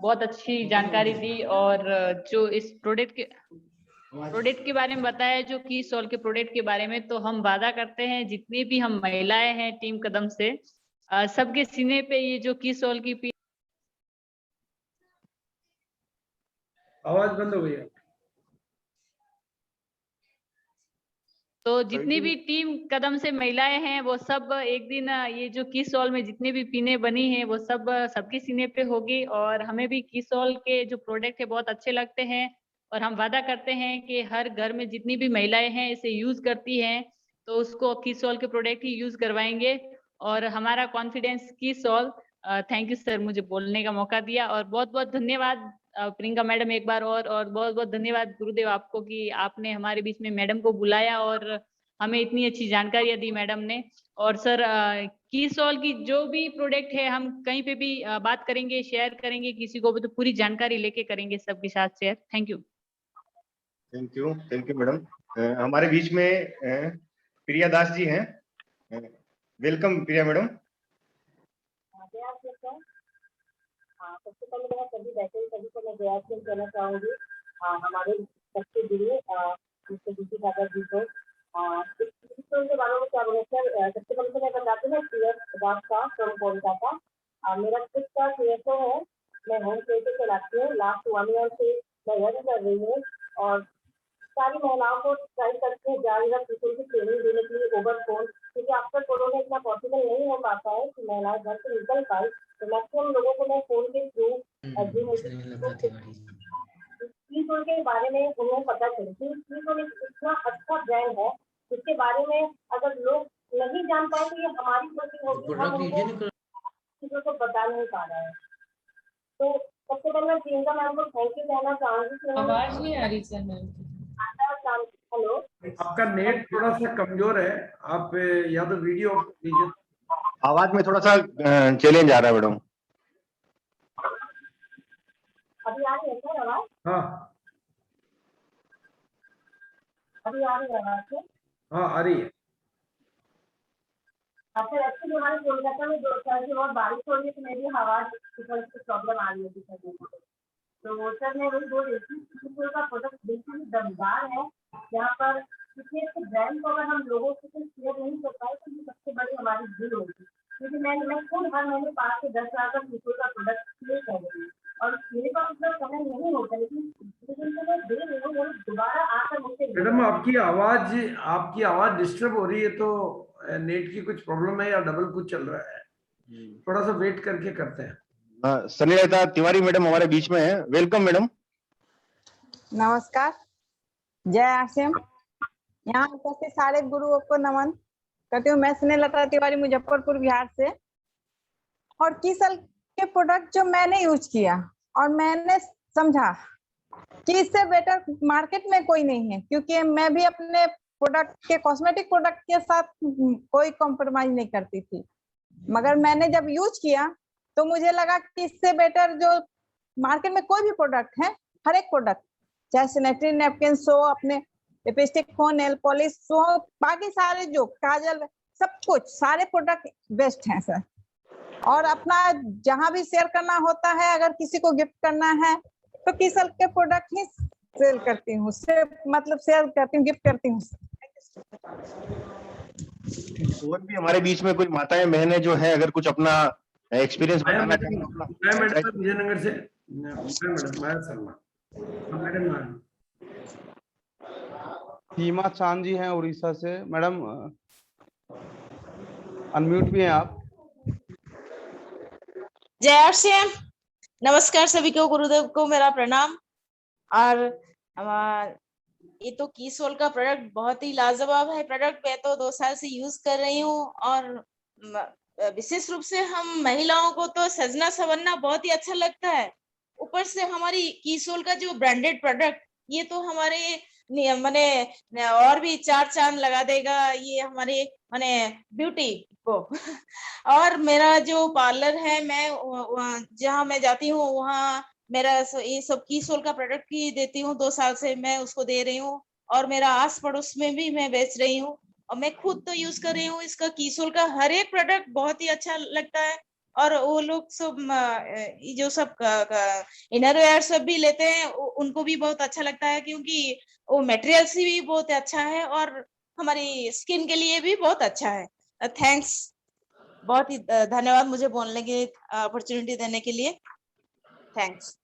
बहुत अच्छी जानकारी दी। और जो इस प्रोडक्ट के बारे में बताया, जो किशोर के प्रोडक्ट के बारे में, तो हम वादा करते हैं जितनी भी हम महिलाएं हैं टीम कदम से, सबके सीने पे ये जो किशोर की आवाज बंद हो गई है। तो जितनी भी टीम कदम से महिलाएं हैं वो सब एक दिन ये जो किशोर में जितनी भी पिने बनी हैं वो सब सबके सीने पे होगी। और हमें भी किशोर के जो प्रोडक्ट है बहुत अच्छे लगते हैं और हम वादा करते हैं कि हर घर में जितनी भी महिलाएं हैं इसे यूज करती हैं तो उसको किशोर के प्रोडक्ट ही यूज करवाएंगे। और हमारा confidence Kishore. Thank you sir, मुझे बोलने का मौका दिया। और बहुत बहुत धन्यवाद प्रियंका मैडम एक बार और बहुत बहुत धन्यवाद गुरुदेव आपको कि आपने हमारे बीच में मैडम को बुलाया और हमें इतनी अच्छी जानकारियां दी मैडम ने। और सर किशोर की जो भी प्रोडक्ट है हम कहीं पे भी बात करेंगे, शेयर करेंगे किसी को भी, तो पूरी जानकारी लेके करेंगे सबके साथ share. Thank you. Thank you madam. हमारे बीच में प्रिया दास जी हैं, वेलकम प्रिया मैडम। सबसे पहले मैं सभी बैठे सभी को मैं जय आरसीएम कहना चाहूंगी। हमारे सबसे गुरु मिस्टर जीती दादा जी को किशोर के बारे में क्या बोले सर। सबसे पहले तो मैं बताती हूँ दास का फ्रॉम कोलकाता। मेरा खुद का CSO है, मैं होम क्लिनिक चलाती हूँ। लास्ट 1 ईयर से मैं रन कर रही हूँ और सारी महिलाओं को ट्राई करती हूँ जारी रख किशोर की ट्रेनिंग देने के लिए ओवर फोन, क्योंकि आफ्टर कोरोना इतना पॉसिबल नहीं हो पाता है कि महिलाएं घर से निकल पाए। तो मैक्सिमम लोगों को मैं फोन के थ्रू किशोर के बारे में उन्हें पता चलती है। किशोर एक इतना अच्छा ब्रांड है जिसके बारे में अगर लोग नहीं जान पाए तो ये हमारी गलती होगी, हम उनको किशोर को बता नहीं पा रहे हैं। तो सबसे पहले मैं प्रियंका मैम को थैंक यू कहना चाहूंगी। आवाज नहीं आ रही सर मैम। हेलो आपका नेट थोड़ा सा कमजोर है, आप या तो वीडियो ऑफ कर लीजिए। आवाज में थोड़ा सा चैलेंज आ रहा है मैडम। अभी आ रही है सर आवाज? हाँ अभी आ रही है आवाज से? हाँ आ रही है। अच्छा, एक्चुअली हमारे कोलकाता में 2 साल से बहुत बारिश हो रही है, तो मेरी आवाज प्रॉब्लम आ रही है सर। तो सर मैं वही बोल रही थी, किसी का प्रोडक्ट बिल्कुल दमदार है, यहाँ पर किसी एक ब्रांड को अगर हम लोगों से शेयर नहीं कर पाए तो ये सबसे बड़ी हमारी भूल होगी। क्योंकि मैं खुद हर महीने 5 से 10 लाख का किसी का प्रोडक्ट शेयर कर रही हूँ और मेरे पास उतना समय नहीं होता, लेकिन मैं दे रही हूँ वो दोबारा आकर मुझसे। मैडम आपकी आवाज डिस्टर्ब हो रही है, तो नेट की कुछ प्रॉब्लम है या डबल कुछ चल रहा है, थोड़ा सा वेट करके करते हैं। सनीलता तिवारी मैडम हमारे बीच में है, वेलकम मैडम। नमस्कार, जय आरसीएम। यहाँ उपस्थित सारे गुरुओं को नमन करती हूँ। मैं स्नेहलता तिवारी मुजफ्फरपुर बिहार से। और किसल के प्रोडक्ट जो मैंने यूज किया और मैंने समझा कि इससे बेटर मार्केट में कोई नहीं है, क्योंकि मैं भी अपने प्रोडक्ट के कॉस्मेटिक प्रोडक्ट के साथ कोई कॉम्प्रोमाइज नहीं करती थी, मगर मैंने जब यूज किया तो मुझे लगा कि इससे बेटर जो मार्केट में कोई भी प्रोडक्ट है, हर एक प्रोडक्ट, चाहे सैनिटरी नैपकिन हो, अपने लिपस्टिक हो, नेल पॉलिश हो, बाकी सारे जो काजल, सब कुछ सारे प्रोडक्ट बेस्ट हैं सर। और अपना जहां भी शेयर करना होता है, अगर किसी को गिफ्ट करना है तो किसल के प्रोडक्ट ही सेल करती हूँ, मतलब शेयर करती हूँ, गिफ्ट करती हूँ। और भी हमारे बीच में कोई माताएं बहनें जो है, अगर कुछ अपना एक्सपीरियंस बताना चाहें। मैडम विजयनगर से मैडम माया शर्मा। मैडम सीमा चांद जी हैं उड़ीसा से। मैडम अनम्यूट भी हैं आप। जय आरसीएम, नमस्कार सभी को, गुरुदेव को मेरा प्रणाम। और ये तो कीसोल का प्रोडक्ट बहुत ही लाजवाब है प्रोडक्ट। मैं तो 2 साल से यूज कर रही हूँ और विशेष रूप से हम महिलाओं को तो सजना संवरना बहुत ही अच्छा लगता है। ऊपर से हमारी कीसोल का जो ब्रांडेड प्रोडक्ट, ये तो हमारे माने और भी 4 चांद लगा देगा ये हमारे माने ब्यूटी को। और मेरा जो पार्लर है, मैं जहाँ मैं जाती हूँ वहाँ मेरा ये सब कीसोल का प्रोडक्ट ही देती हूँ। 2 साल से मैं उसको दे रही हूँ और मेरा आस पड़ोस में भी मैं बेच रही हूँ और मैं खुद तो यूज कर रही हूँ। इसका कीसोल का हर एक प्रोडक्ट बहुत ही अच्छा लगता है। और वो लोग सब जो सब इनरवेयर सब भी लेते हैं, उनको भी बहुत अच्छा लगता है, क्योंकि वो मटेरियल से भी बहुत अच्छा है और हमारी स्किन के लिए भी बहुत अच्छा है। थैंक्स, बहुत ही धन्यवाद मुझे बोलने की अपॉर्चुनिटी देने के लिए। थैंक्स।